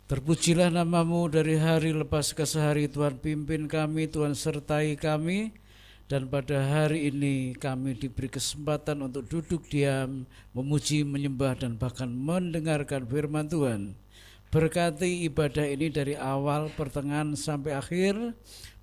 Terpujilah nama-Mu dari hari lepas ke hari. Tuhan pimpin kami, Tuhan sertai kami. Dan pada hari ini kami diberi kesempatan untuk duduk diam, memuji, menyembah, dan bahkan mendengarkan firman Tuhan. Berkati ibadah ini dari awal, pertengahan, sampai akhir.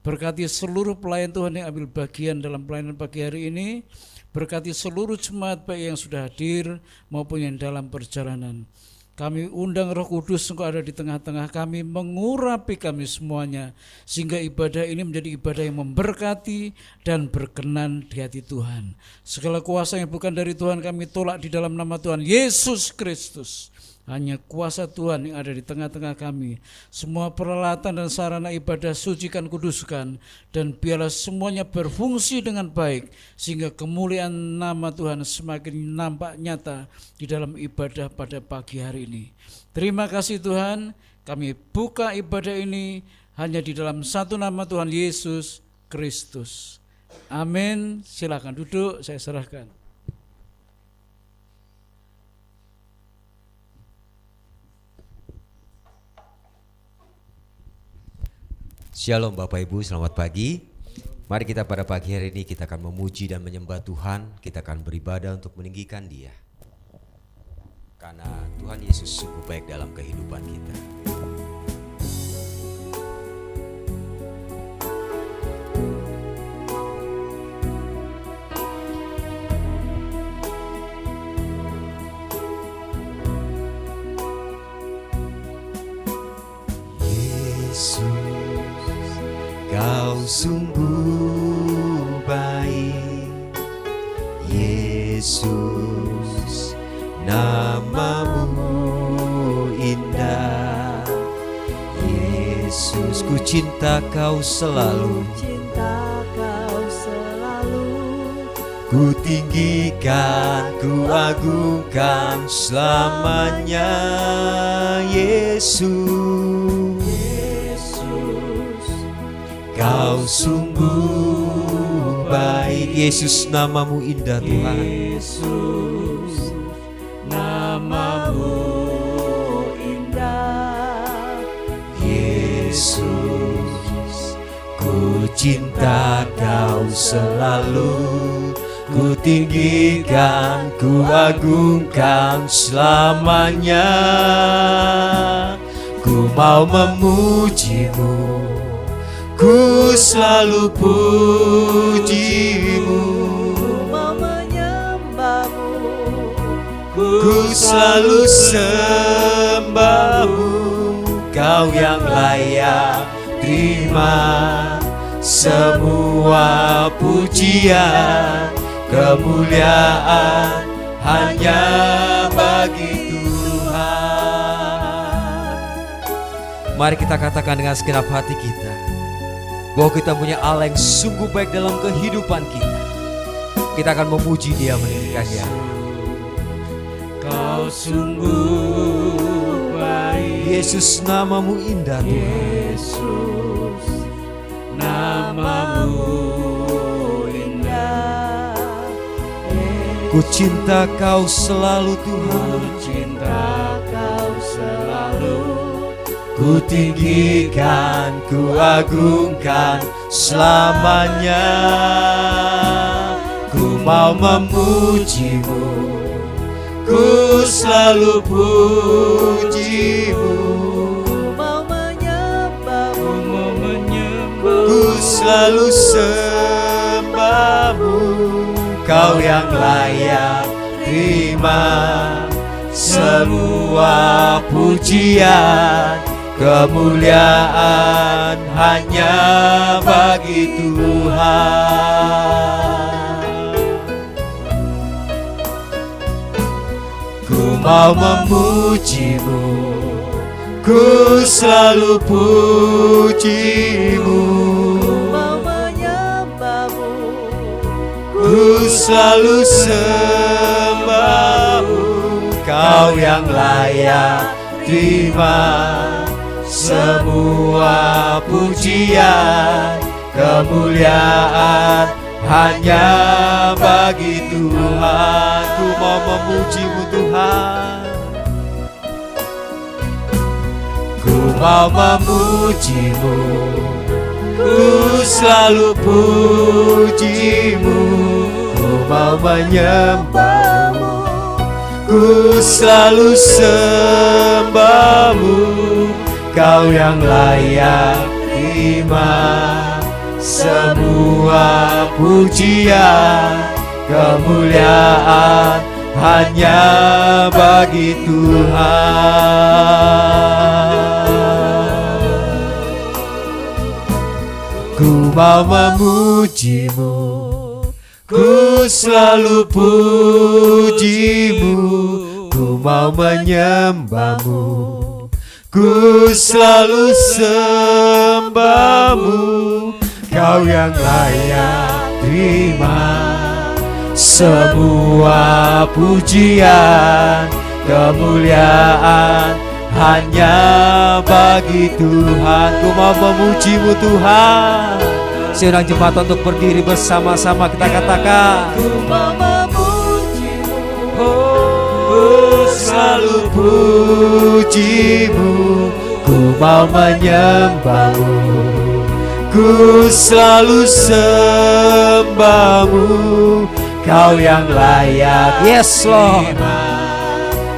Berkati seluruh pelayan Tuhan yang ambil bagian dalam pelayanan pagi hari ini. Berkati seluruh jemaat baik yang sudah hadir maupun yang dalam perjalanan. Kami undang Roh Kudus Engkau ada di tengah-tengah kami, mengurapi kami semuanya, sehingga ibadah ini menjadi ibadah yang memberkati dan berkenan di hati Tuhan. Segala kuasa yang bukan dari Tuhan kami tolak di dalam nama Tuhan Yesus Kristus. Hanya kuasa Tuhan yang ada di tengah-tengah kami. Semua peralatan dan sarana ibadah sucikan, kuduskan, dan biarlah semuanya berfungsi dengan baik, sehingga kemuliaan nama Tuhan semakin nampak nyata di dalam ibadah pada pagi hari ini. Terima kasih Tuhan, kami buka ibadah ini hanya di dalam satu nama Tuhan Yesus Kristus. Amin. Silakan duduk, saya serahkan. Shalom Bapak Ibu, selamat pagi. Mari kita pada pagi hari ini kita akan memuji dan menyembah Tuhan. Kita akan beribadah untuk meninggikan Dia. Karena Tuhan Yesus sungguh baik dalam kehidupan kita. Kau sungguh baik, Yesus, nama-Mu indah. Yesus, ku cinta Kau selalu, ku tinggikan, ku agungkan selamanya. Yesus, Kau sungguh baik. Yesus, nama-Mu indah Tuhan. Yesus, nama-Mu indah. Yesus, ku cinta Kau selalu, ku tinggikan, ku agungkan selamanya. Ku mau memuji-Mu, ku selalu puji-Mu, mau menyembah-Mu, ku selalu sembah-Mu. Kau yang layak terima semua pujian, kemuliaan hanya bagi Tuhan. Mari kita katakan dengan segenap hati kita bahwa kita punya Allah yang sungguh baik dalam kehidupan kita. Kita akan memuji Dia, meninggikannya. Kau sungguh baik. Yesus, nama-Mu indah Tuhan. Yesus, nama-Mu indah. Ku cinta Kau selalu Tuhan, ku cinta Kau selalu. ku tinggikan, ku agungkan selamanya. Ku mau memuji-Mu, ku selalu puji-Mu, mau menyembah-Mu, ku selalu sembah-Mu. Kau yang layak terima semua pujian, kemuliaan hanya bagi Tuhan. Ku mau memuji-Mu, ku selalu puji-Mu, mau menyembah-Mu, ku selalu sembah-Mu. Kau yang layak terima semua pujian, kemuliaan hanya bagi Tuhan. Ku mau memuji-Mu Tuhan, ku mau memujimu, ku selalu pujimu, ku mau menyembahmu, ku selalu sembahmu, kau yang layak terima semua pujian, kemuliaan hanya bagi Tuhan. Ku mau memujimu, ku selalu pujimu, ku mau menyembahmu, ku selalu sembahmu, kau yang layak terima semua pujian, kemuliaan hanya bagi Tuhan. Ku mau memujimu Tuhan. Seorang jemaat untuk berdiri bersama-sama kita katakan, ku mau memujimu, ku selalu pujimu, ku mau menyembahmu, ku selalu sembahmu, kau yang layak, yes Lord,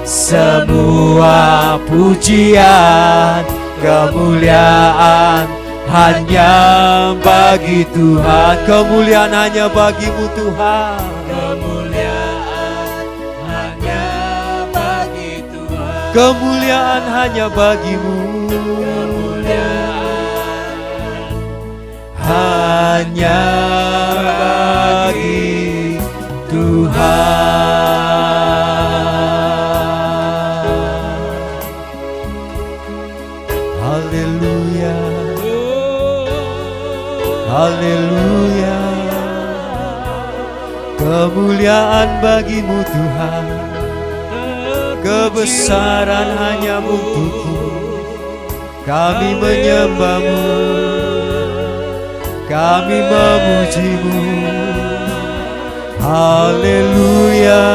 semua pujian, kemuliaan hanya bagi Tuhan. Kemuliaan hanya bagimu Tuhan, kemuliaan hanya bagi Tuhan, kemuliaan hanya bagimu, kemuliaan hanya bagi Tuhan. Haleluya, haleluya, kemuliaan bagimu Tuhan, kebesaran hanya untukmu, kami menyembahmu, kami memujimu. Haleluya,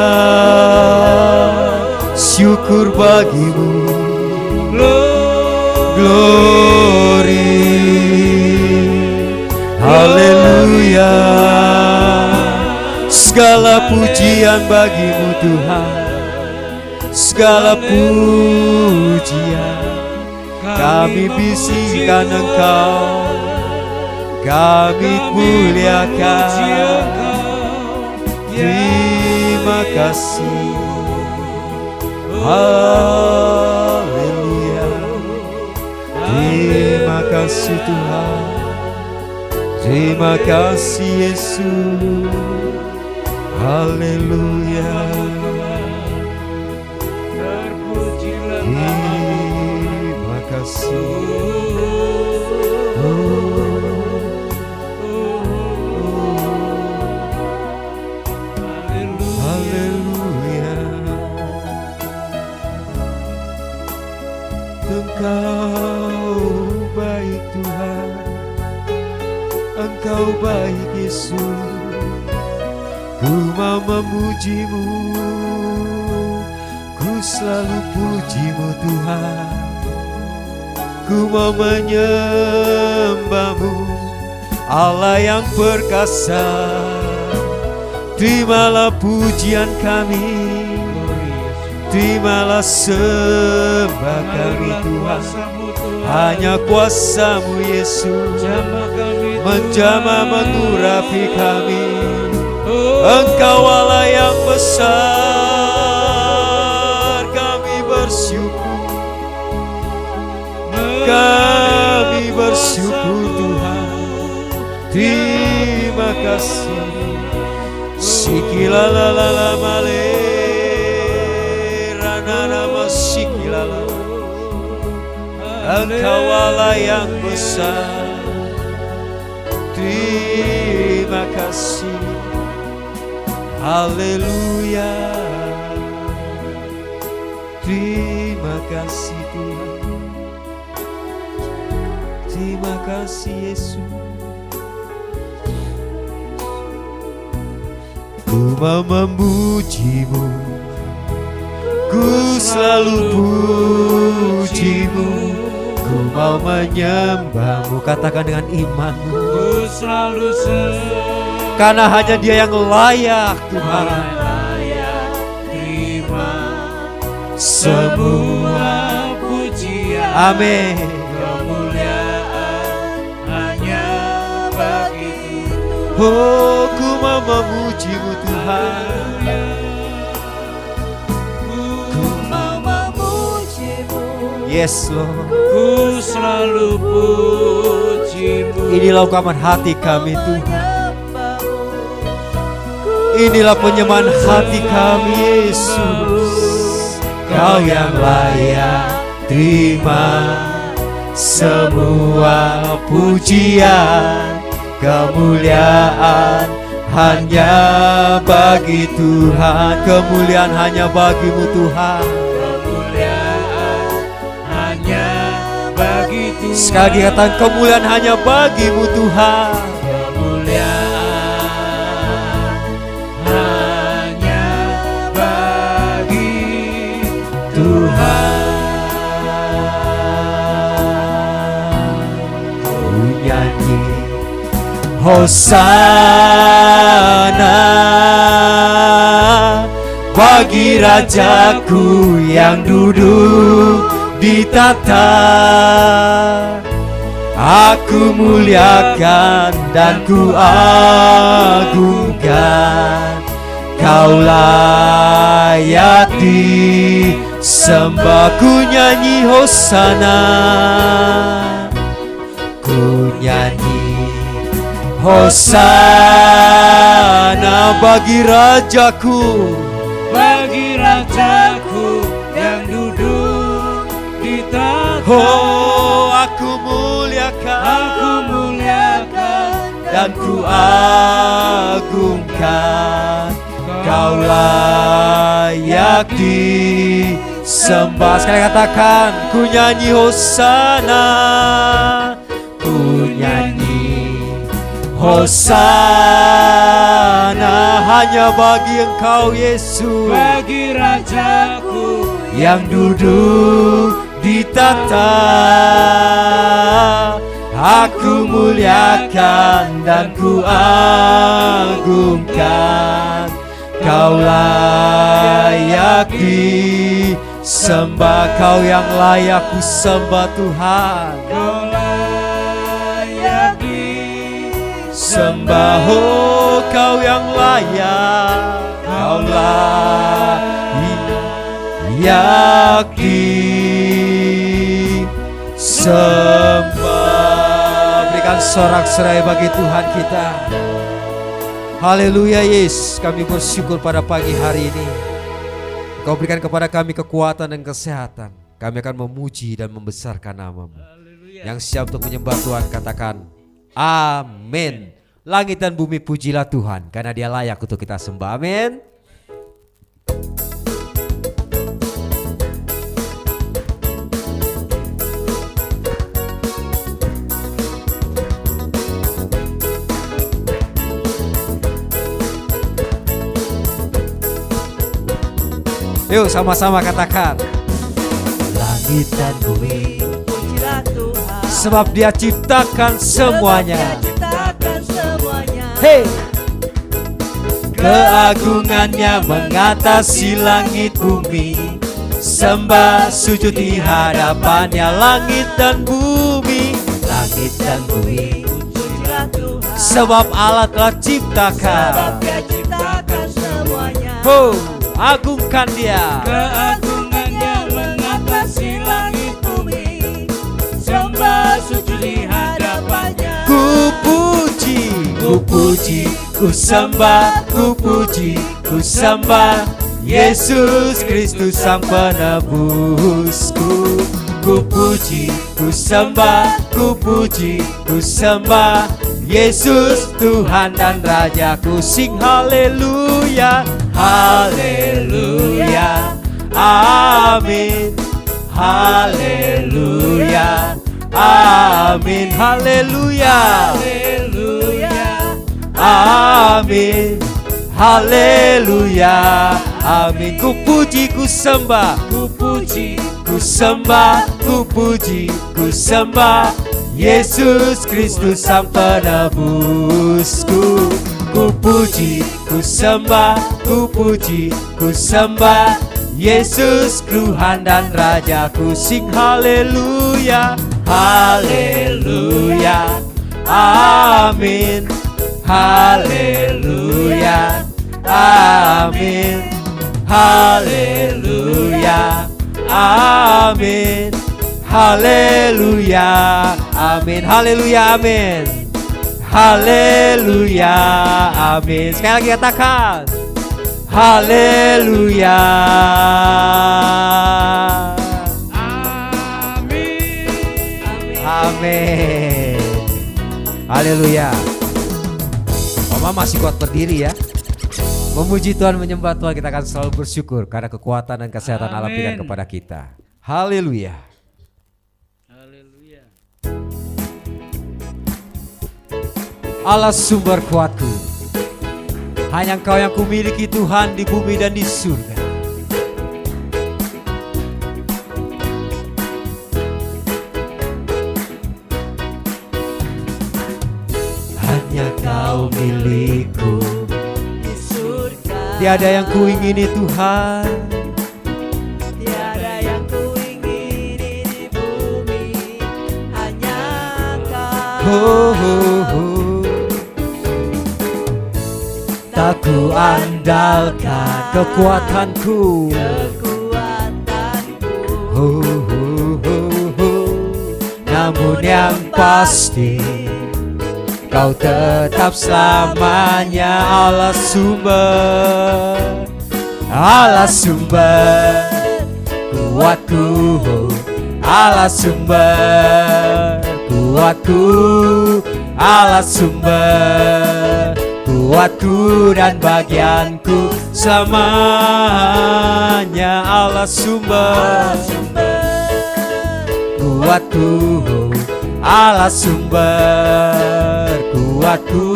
syukur bagimu, glory. Haleluya, segala pujian bagimu Tuhan, segala pujian kami bisikan Engkau, kami muliakan. Terima kasih, haleluya. Terima kasih Tuhan, terima kasih Yesus, haleluya. Terima kasih. Engkau baik Tuhan, Engkau baik Yesus, ku mau memujimu, ku selalu pujimu Tuhan, ku mau menyembahmu, Allah yang perkasa. Terimalah pujian kami, terimalah sembah kami Tuhan. Hanya kuasa-Mu Yesus menjamah mengurapi kami. Engkau Allah yang besar, kami bersyukur, kami bersyukur Tuhan. Terima kasih. Sikilalalala male ranana sikilala. Engkau Allah yang besar. Terima kasih. Haleluya. Terima kasih Tuhan. Terima kasih Yesus. Ku mau memujimu, ku selalu pujimu, ku mau menyembahmu. Katakan dengan imanmu. Ku selalu Karena hanya Dia yang layak Tuhan. layak terima semua pujian. Amin. Kemuliaan hanya bagi Oh, ku mau memujimu Tuhan. Ku mau memujimu. Yes Lord. Ku selalu pujimu. Inilah ungkapan hati kami Tuhan. Menyembahmu. Inilah penyembahan hati kami Yesus. Kau yang layak terima semua pujian. Kemuliaan hanya bagi Tuhan. Kemuliaan hanya bagimu Tuhan. Kemuliaan hanya bagi Tuhan. Sekali lagi katakan kemuliaan hanya bagimu Tuhan. Kemuliaan hanya bagi Tuhan. Ku nyanyi Hosana bagi Rajaku yang duduk di tahta. Aku muliakan dan ku agungkan. Kau layak disembah. Ku nyanyi Hosana. Ku nyanyi Hosana bagi Rajaku. Bagi Rajaku yang duduk di tahta. Oh, aku muliakan dan ku agungkan. Kau layak disembah. Sekali katakan, ku nyanyi Hosana. Ku nyanyi Hosana hanya bagi Engkau Yesus. Bagi Rajaku Yang duduk di tahta. Aku muliakan dan ku agungkan. Kau layak disembah. Kau yang layak ku sembah Tuhan. Kau layak Sembah, oh Kau yang layak. Kau layak disembah. Berikan sorak-sorai bagi Tuhan kita. Haleluya Yesus, kami bersyukur pada pagi hari ini. Kau berikan kepada kami kekuatan dan kesehatan. Kami akan memuji dan membesarkan nama-Mu. Yang siap untuk menyembah Tuhan katakan amin. Langit dan bumi pujilah Tuhan, karena Dia layak untuk kita sembah. Amin. Yuk sama-sama katakan. Langit dan bumi Pujilah Tuhan. sebab Dia ciptakan semuanya. Dia ciptakan semuanya. Hey, keagungannya mengatasi langit bumi. Sembah sujud di hadapannya langit dan bumi. Langit dan bumi Pujilah Tuhan. sebab Allah telah Sebab ciptakan. Dia ciptakan semuanya. Oh, agungkan Dia. keagungannya mengatasi langit bumi. Sembah sujud di hadapannya. Ku puji, ku sembah, ku puji, ku sembah Yesus Kristus Sang Penebusku. Ku puji, ku sembah, ku puji, ku sembah Yesus Tuhan dan Rajaku. Sing haleluya, haleluya, amin, haleluya, amin, haleluya, amin, haleluya, amin. Ku puji, ku sembah, Ku puji, ku sembah, ku puji, ku sembah Yesus Kristus Sang Penebusku. Ku puji, ku sembah, ku puji, ku sembah Yesus Tuhan dan Rajaku. Sing haleluya, haleluya, amin, haleluya, amin, haleluya, amin, haleluya, amin, haleluya, amin, haleluya, amin. Sekali lagi katakan haleluya. Amin. Haleluya. Mama masih kuat berdiri ya. Memuji Tuhan, menyembah Tuhan, kita akan selalu bersyukur karena kekuatan dan kesehatan Allah berikan kepada kita. Haleluya. Haleluya. Allah sumber kuatku, hanya Engkau yang kumiliki Tuhan di bumi dan di surga. Hanya Kau milikku, di surga. tiada yang kuingini Tuhan. Tiada yang kuingini di bumi, hanya Kau. Oh, oh, oh. Tak ku andalkan kekuatanku, Kekuatanku. oh, oh, oh, oh. Namun yang pasti Kau tetap selamanya Allah sumber, Allah sumber kuatku, Allah sumber kuatku, Allah sumber kuatku dan bagianku selamanya. Allah sumber kuatku, Allah sumber kuatku,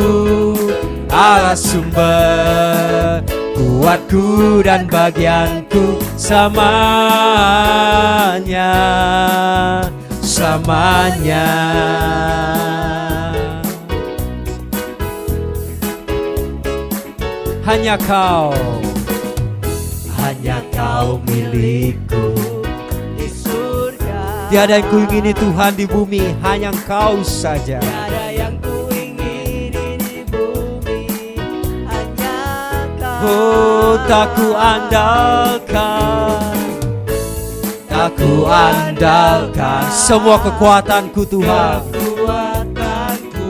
Allah sumber kuatku dan bagianku selamanya, selamanya. Hanya Kau, hanya Kau milikku. Di surga. Tiada yang kuingini Tuhan di bumi, hanya Engkau saja. Tiada yang kuingini di bumi, hanya Kau. Oh, tak ku andalkan, tak ku andalkan semua kekuatanku Tuhan, Kekuatanku.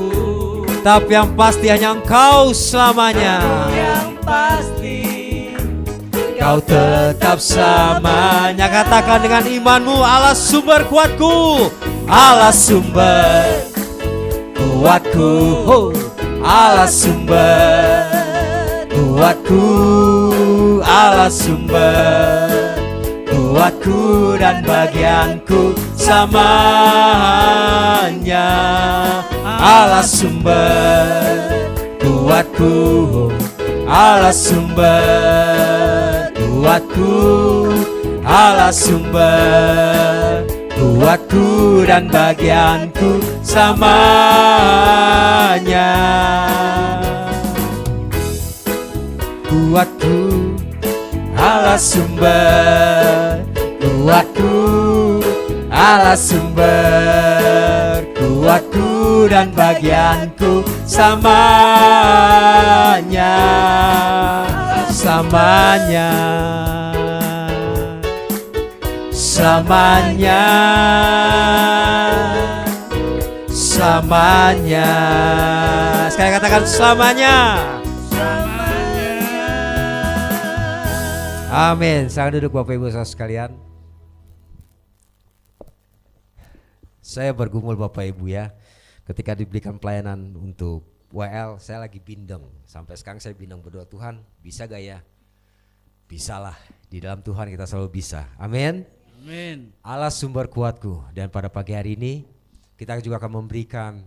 tapi yang pasti hanya Engkau selamanya. Yang pasti Kau tetap selamanya. Katakan dengan imanmu, Allah sumber kuatku, Allah sumber kuatku, oh, Allah sumber kuatku, Allah sumber kuatku dan bagianku selamanya. Allah sumber kuatku, Allah sumber kuatku, Allah sumber kuatku dan bagianku selamanya. Kuatku, Allah sumber kuatku, Allah sumber kuatku dan bagianku selamanya, selamanya, selamanya, selamanya. Sekali katakan selamanya. Amin. Silakan duduk Bapak Ibu saudara sekalian. Saya bergumul Bapak Ibu ya, ketika diberikan pelayanan untuk WL, saya lagi bindeng. Sampai sekarang saya bindeng berdoa, Tuhan bisa gak ya? Bisalah, di dalam Tuhan kita selalu bisa. Amin. Amin. Allah sumber kuatku. Dan pada pagi hari ini kita juga akan memberikan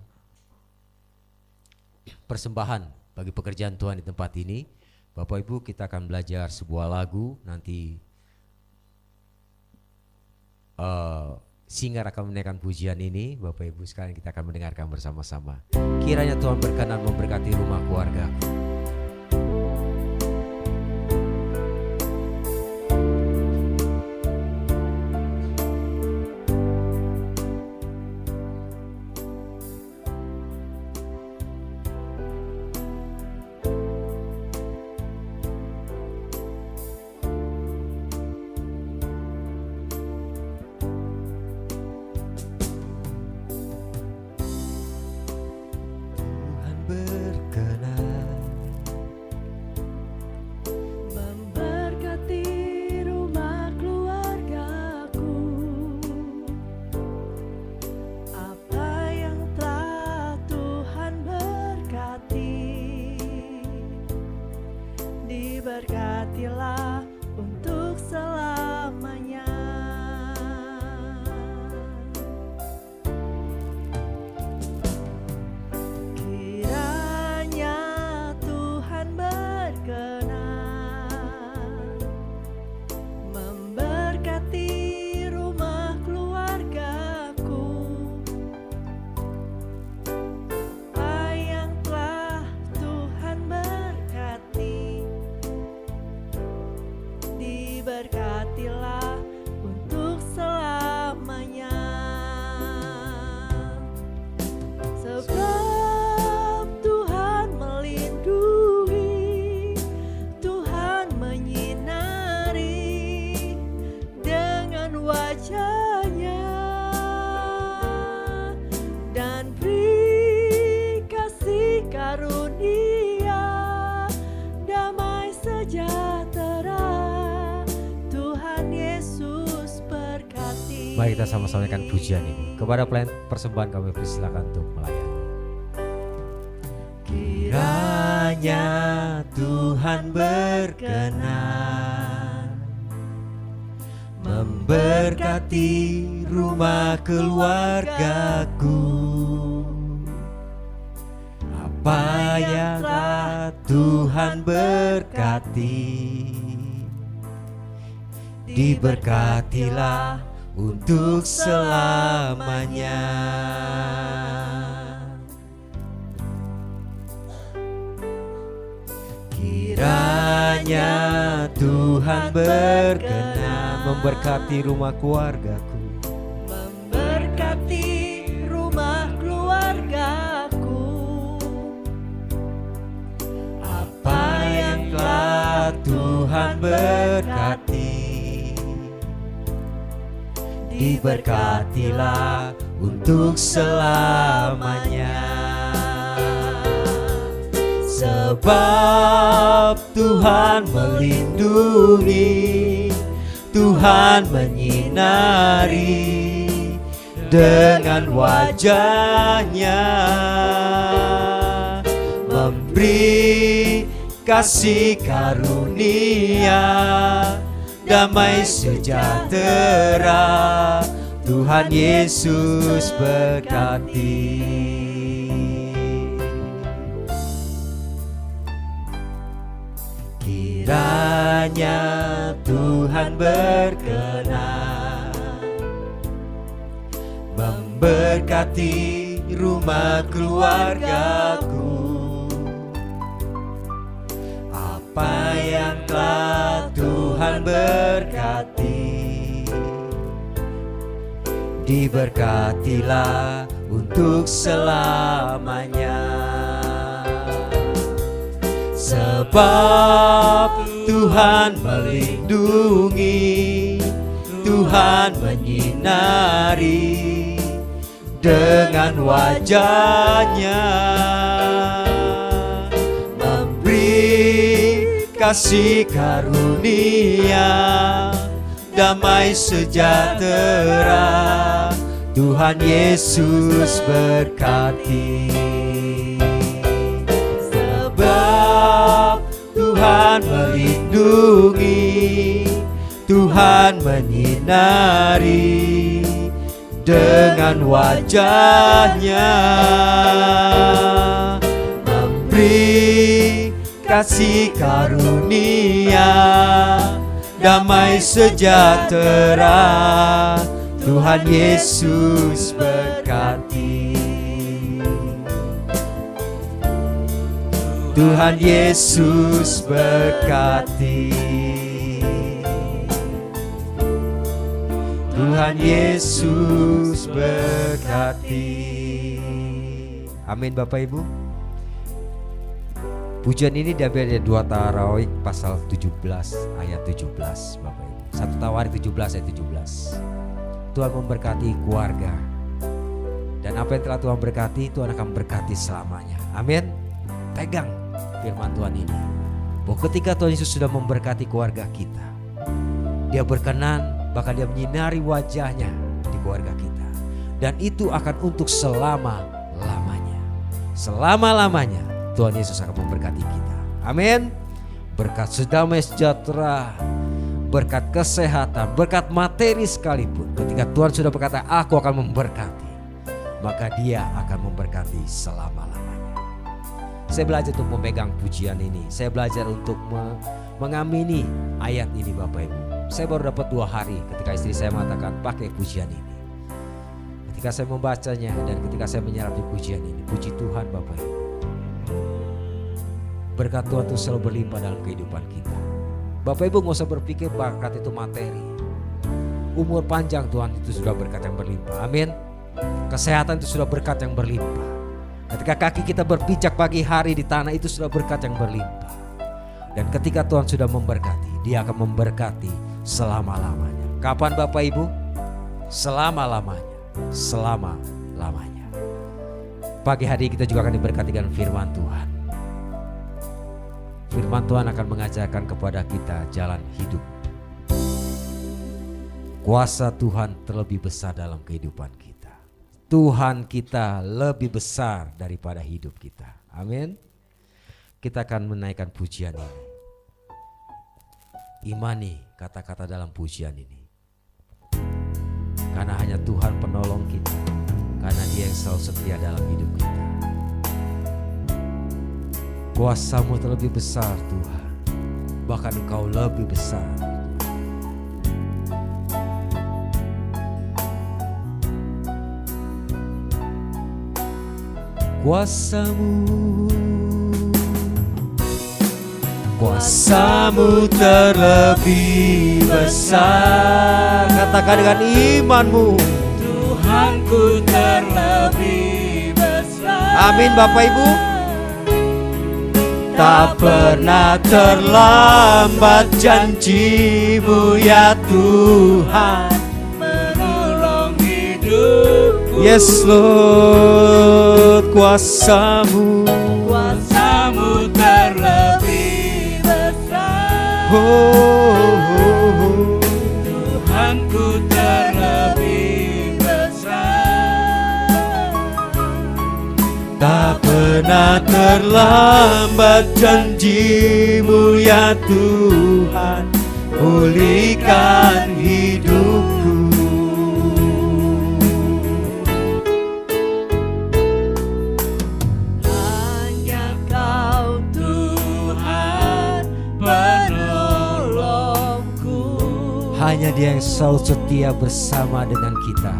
persembahan bagi pekerjaan Tuhan di tempat ini. Bapak Ibu, kita akan belajar sebuah lagu, nanti singer akan menaikkan pujian ini, Bapak Ibu sekalian kita akan mendengarkan bersama-sama. Kiranya Tuhan berkenan memberkati rumah keluargaku. Diberkatilah untuk selamanya. Kiranya Tuhan berkenan memberkati rumah keluargaku. Apa yang telah Tuhan berkati, diberkatilah untuk selamanya. Sebab Tuhan melindungi, Tuhan menyinari dengan wajah-Nya dan beri kasih karunia damai sejahtera. Mari kita sama-sama naikkan pujian ini. Kepada pelayan persembahan kami persilakan untuk melayani. Kiranya Tuhan berkenan memberkati rumah keluargaku. Apa yang telah Tuhan berkati, diberkatilah untuk selamanya. Kiranya Tuhan berkenan memberkati rumah keluargaku, memberkati rumah keluargaku. apa yang telah Tuhan berkati, diberkatilah untuk selamanya. Sebab Tuhan melindungi, Tuhan menyinari dengan wajah-Nya, memberi kasih karunia damai sejahtera. Tuhan Yesus berkati. Kiranya Tuhan berkenan memberkati rumah keluargaku. Apa yang telah Tuhan berkati, diberkatilah untuk selamanya. Sebab Tuhan melindungi, Tuhan menyinari dengan wajah-Nya, memberi kasih karunia damai sejahtera. Tuhan Yesus berkati. Sebab Tuhan melindungi, Tuhan menyinari dengan wajah-Nya, memberi kasih karunia damai sejahtera. Tuhan Yesus berkati. Tuhan Yesus berkati. Tuhan Yesus berkati. Amin Bapak Ibu. Pujian ini diambil dari 2 Tawarikh pasal 17 ayat 17 Bapak Ibu. 1 Tawarikh 17 ayat 17. Tuhan memberkati keluarga. Dan apa yang telah Tuhan berkati, Tuhan akan berkati selamanya. Amin. Pegang firman Tuhan ini, bahwa ketika Tuhan Yesus sudah memberkati keluarga kita, Dia berkenan, bahkan Dia menyinari wajahnya di keluarga kita. Dan itu akan untuk selama-lamanya. Selama-lamanya Tuhan Yesus akan memberkati kita. Amin. Berkat damai sejahtera, berkat kesehatan, berkat materi sekalipun, ketika Tuhan sudah berkata aku akan memberkati, maka Dia akan memberkati selama-lamanya. Saya belajar untuk memegang pujian ini. Saya belajar untuk mengamini ayat ini Bapak Ibu. Saya baru dapat 2 hari ketika istri saya mengatakan pakai pujian ini. Ketika saya membacanya dan ketika saya menyerapi pujian ini, puji Tuhan Bapak Ibu. Berkat Tuhan itu selalu berlimpah dalam kehidupan kita. Bapak Ibu gak usah berpikir berkat itu materi. Umur panjang Tuhan itu sudah berkat yang berlimpah. Amin. Kesehatan itu sudah berkat yang berlimpah. Ketika kaki kita berpijak pagi hari di tanah, itu sudah berkat yang berlimpah. Dan ketika Tuhan sudah memberkati, Dia akan memberkati selama-lamanya. Kapan Bapak Ibu? Selama-lamanya. Selama-lamanya. Pagi hari kita juga akan diberkati dengan firman Tuhan. Firman Tuhan akan mengajarkan kepada kita jalan hidup. Kuasa Tuhan terlebih besar dalam kehidupan kita. Tuhan kita lebih besar daripada hidup kita. Amin. Kita akan menaikkan pujian ini. Imani kata-kata dalam pujian ini. Karena hanya Tuhan penolong kita. Karena Dia yang selalu setia dalam hidup kita. Kuasa-Mu terlebih besar Tuhan. Bahkan Engkau lebih besar. Kuasa-Mu terlebih besar. Katakan dengan imanmu, Tuhanku terlebih besar. amin Bapak Ibu. Tak pernah terlambat janji-Mu ya Tuhan, Menolong hidupku. yes Lord. Kuasa-Mu terlebih besar. Tuhanku terlebih besar. Tak pernah terlambat janji-Mu ya Tuhan, pulihkan hidupku. Hanya Kau Tuhan penolongku. Hanya Dia yang selalu setia bersama dengan kita.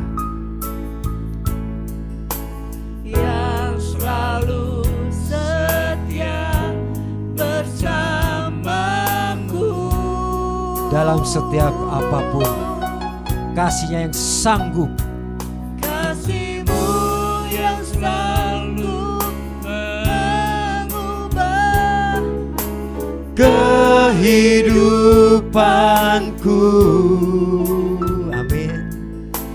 Yang selalu setia bersamaku. Dalam setiap apapun, kasih-Nya yang sanggup. Kasih-Mu yang selalu mengubah Kehidupanku, amin.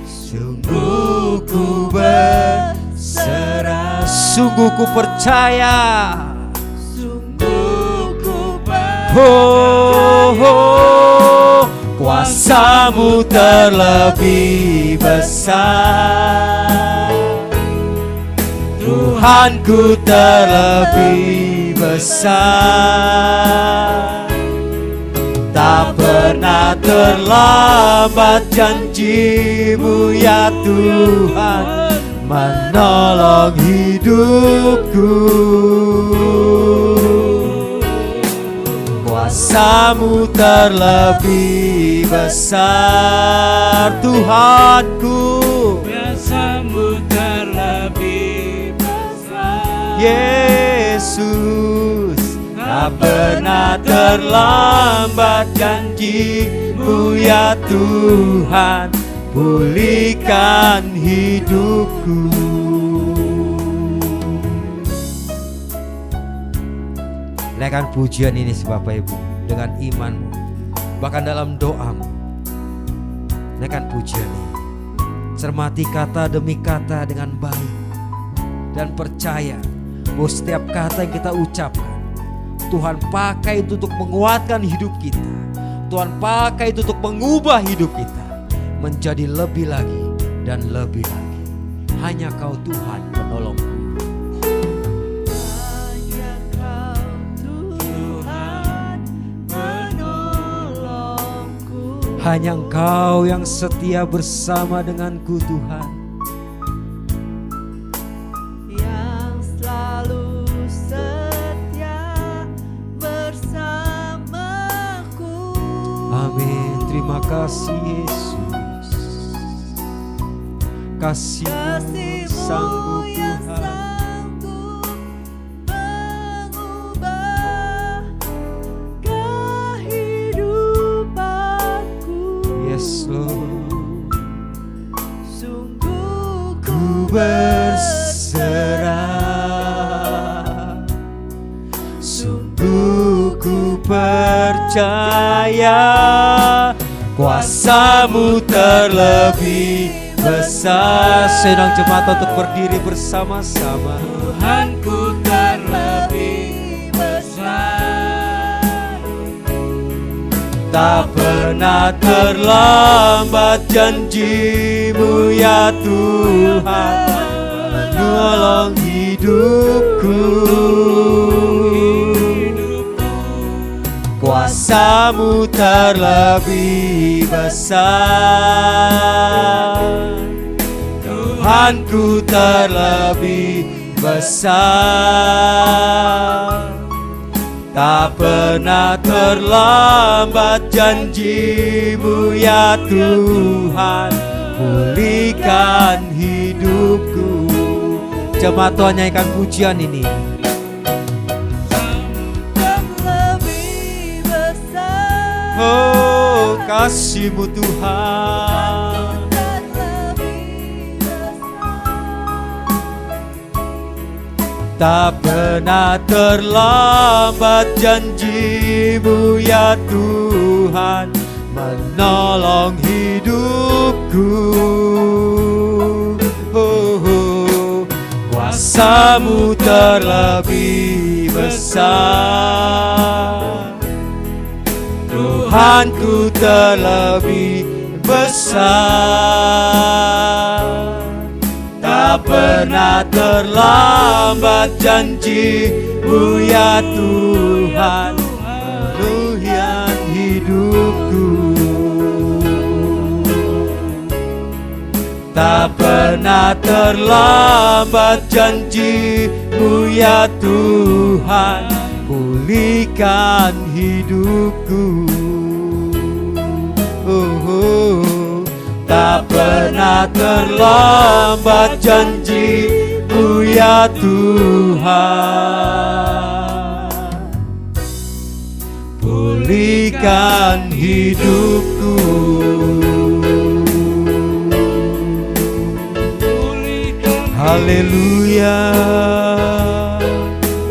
Sungguh ku berserah, sungguh ku percaya, sungguh ku kuasa-Mu terlebih besar. Tuhanku terlebih besar. Tak pernah terlambat janji-Mu ya Tuhan, menolong hidupku. Kuasa-Mu terlebih besar, Tuhanku. Kuasa-Mu terlebih besar. Yesus, tak pernah terlambat janji-Mu ya Tuhan, pulihkan hidupku. Naikkan pujian ini Bapak Ibu dengan imanmu, bahkan dalam doamu. Naikkan pujian ini, cermati kata demi kata dengan baik, dan percaya bahwa setiap kata yang kita ucapkan Tuhan pakai itu untuk menguatkan hidup kita. Tuhan pakai itu untuk mengubah hidup kita menjadi lebih lagi dan lebih lagi. Hanya Kau Tuhan penolongku. Hanya Engkau yang setia bersama denganku Tuhan, yang selalu setia bersamaku. amin. Terima kasih Yesus, kasih-Mu sanggup yang Tuhan. sanggup mengubah kehidupanku. Yes Lord. Sungguh Ku berserah, sungguh ku percaya, kuasa-Mu terlebih besar. Senang jemaat untuk berdiri bersama-sama. Tuhanku terlebih besar. Tak pernah terlambat janji-Mu ya Tuhan, menolong hidupku. Kuasa-Mu terlebih besar, Tuhanku terlebih besar. Tak pernah terlambat janji-Mu ya Tuhan, pulihkan hidupku. Jemaat Tuhan, nyanyikan pujian ini. terlebih besar. Oh, kasih-Mu Tuhan, Terlebih besar. tak pernah terlambat janji-Mu ya Tuhan, menolong hidupku. Oh, oh. Kuasa-Mu terlebih besar, Tuhanku terlebih besar. Tak pernah terlambat janji-Mu ya Tuhan, penuhian hidupku. Tak pernah terlambat janji-Mu ya Tuhan, pulihkan hidupku. Oh, oh. Tak pernah terlambat janji-Mu ya Tuhan, pulihkan hidupku. Haleluya,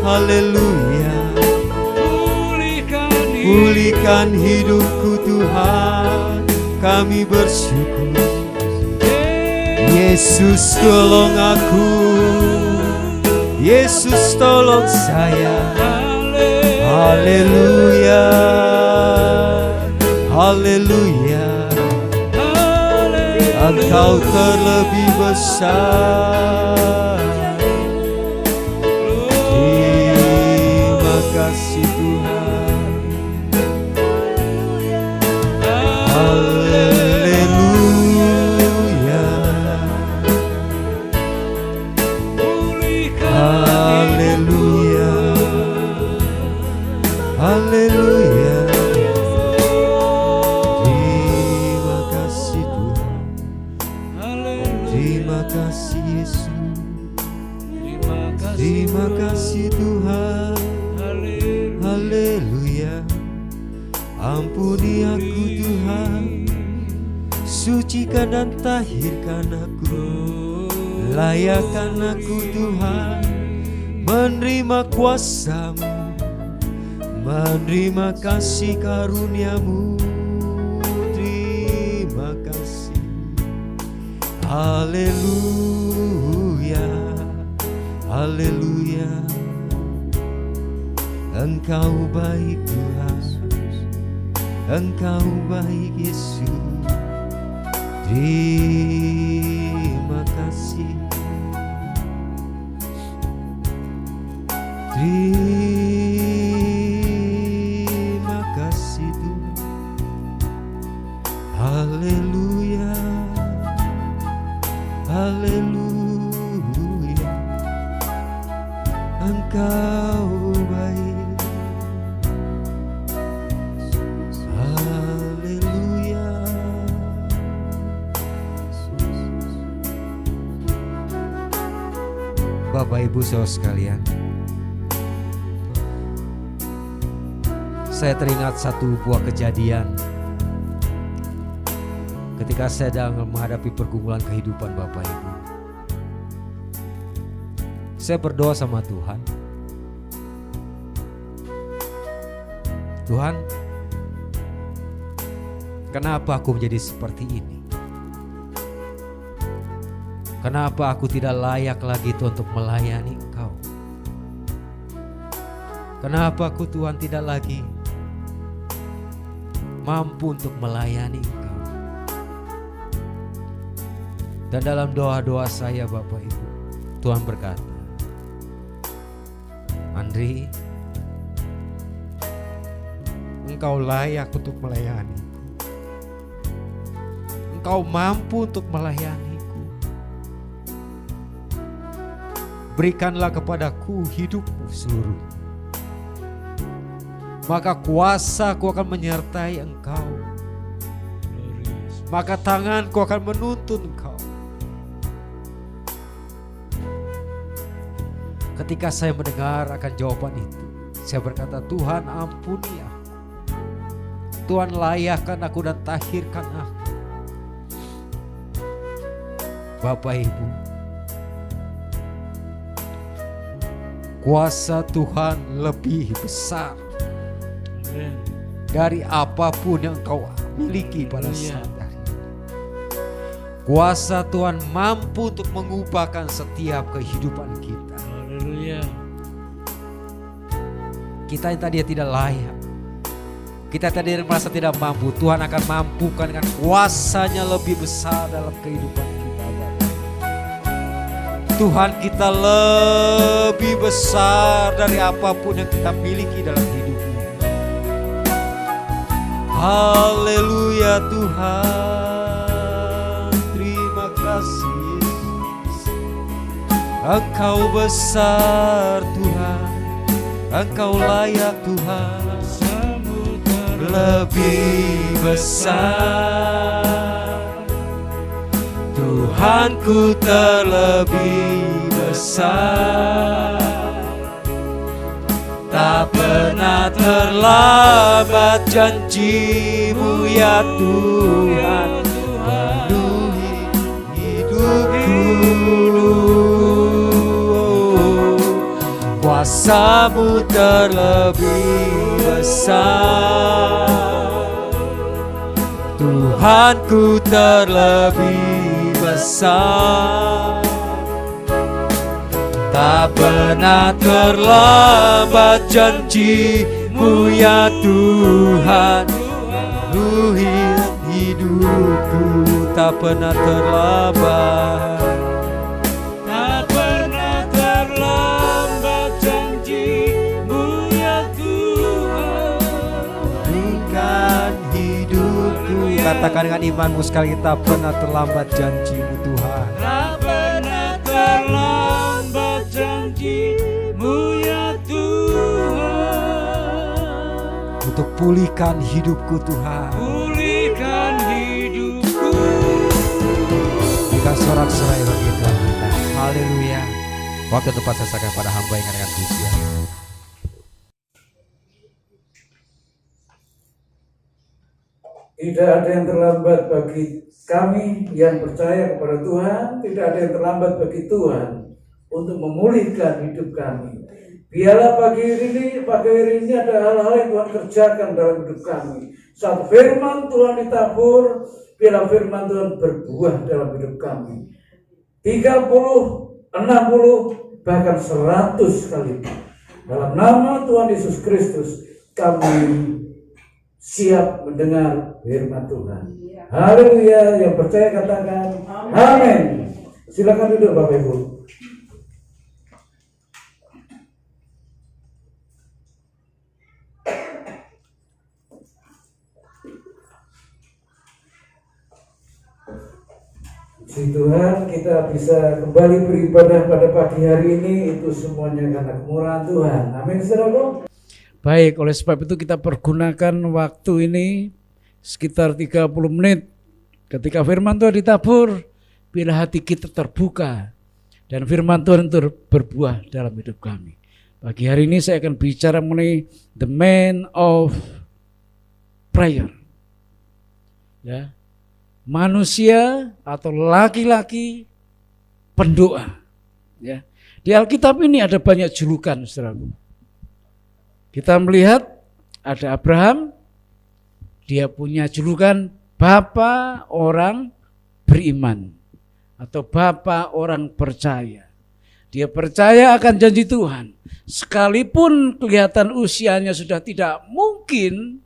haleluya. Pulihkan hidupku Tuhan, kami bersyukur. Yesus tolong aku, Yesus tolong saya. Haleluya, haleluya. Engkau terlebih besar. Terima kasih Tuhan. Haleluya, haleluya, haleluya. Terima kasih Yesus, terima kasih Tuhan. Haleluya. Ampuni aku Tuhan, sucikan dan tahirkan aku, layakkan aku Tuhan, menerima kuasa-Mu, menerima kasih karunia-Mu. Terima kasih. Haleluya, haleluya. Engkau baik Tuhan, Engkau baik Yesus. Terima kasih, terima kasih Tuhan. Haleluya, haleluya. Engkau baik. Haleluya. Bapak Ibu saudara sekalian, saya teringat satu buah kejadian ketika saya sedang menghadapi pergumulan kehidupan Bapak Ibu. Saya berdoa sama Tuhan, Tuhan, kenapa aku menjadi seperti ini? Kenapa aku tidak layak lagi Tuhan untuk melayani Engkau? Kenapa aku Tuhan tidak lagi mampu untuk melayani Engkau? Dan dalam doa-doa saya Bapak Ibu, Tuhan berkata, Andri, Engkau layak untuk melayani. Engkau mampu untuk melayaniku. Berikanlah kepadaku hidupmu seluruh. Maka kuasaku akan menyertai engkau. Maka tanganku akan menuntun engkau. Ketika saya mendengar akan jawaban itu, saya berkata, Tuhan ampuni aku. Tuhan layakkan aku dan tahirkan aku. Bapak Ibu, kuasa Tuhan lebih besar dari apapun yang engkau miliki pada saat hari ini. Kuasa Tuhan mampu untuk mengubahkan setiap kehidupan kita. Kita yang tadinya tidak layak, kita tadi merasa tidak mampu, Tuhan akan mampukan dengan kuasanya lebih besar dalam kehidupan kita. Tuhan kita lebih besar dari apapun yang kita miliki dalam hidup ini. Haleluya Tuhan, terima kasih Yesus. Engkau besar Tuhan, Engkau layak Tuhan, lebih besar. Tuhanku terlebih besar, tak pernah terlambat janji-Mu ya Tuhan, penuhi hidupku. Kuasa-Mu terlebih besar, Tuhanku terlebih besar, tak pernah terlambat janji-Mu ya Tuhan, penuhi hidupku, tak pernah terlambat. Tak pernah terlambat janji-Mu ya Tuhan, penuhkan hidupku. Katakan dengan imanmu sekali, tak pernah terlambat janji-Mu Tuhan. Tak pernah terlambat janji-Mu ya Tuhan, untuk pulihkan hidupku Tuhan. Pulihkan hidupku. Jika Sorak-sorai bagi Tuhan kita. Haleluya. Waktu tepat saya serahkan pada hamba yang akan usia. Tidak ada yang terlambat bagi kami yang percaya kepada Tuhan. Tidak ada yang terlambat bagi Tuhan untuk memulihkan hidup kami. Biarlah pagi hari ini ada hal-hal yang Tuhan kerjakan dalam hidup kami. Saat firman Tuhan ditabur, biarlah firman Tuhan berbuah dalam hidup kami. 30, 60, bahkan 100 kali. Dalam nama Tuhan Yesus Kristus, kami siap mendengar firman Tuhan. Haleluya. Yang percaya katakan amin. Silakan duduk Bapak Ibu. Puji Tuhan, kita bisa kembali beribadah pada pagi hari ini. Itu semuanya karena kemurahan Tuhan. Amin, saudaraku. Baik, oleh sebab itu kita pergunakan waktu ini sekitar 30 menit. Ketika firman Tuhan ditabur, bila hati kita terbuka dan firman Tuhan itu berbuah dalam hidup kami. Pagi hari ini saya akan bicara mengenai the man of prayer. Ya. Manusia atau laki-laki pendoa. Ya. Di Alkitab ini ada banyak julukan, saudaraku. Kita melihat ada Abraham, dia punya julukan Bapa orang beriman atau Bapa orang percaya. Dia percaya akan janji Tuhan. Sekalipun kelihatan usianya sudah tidak mungkin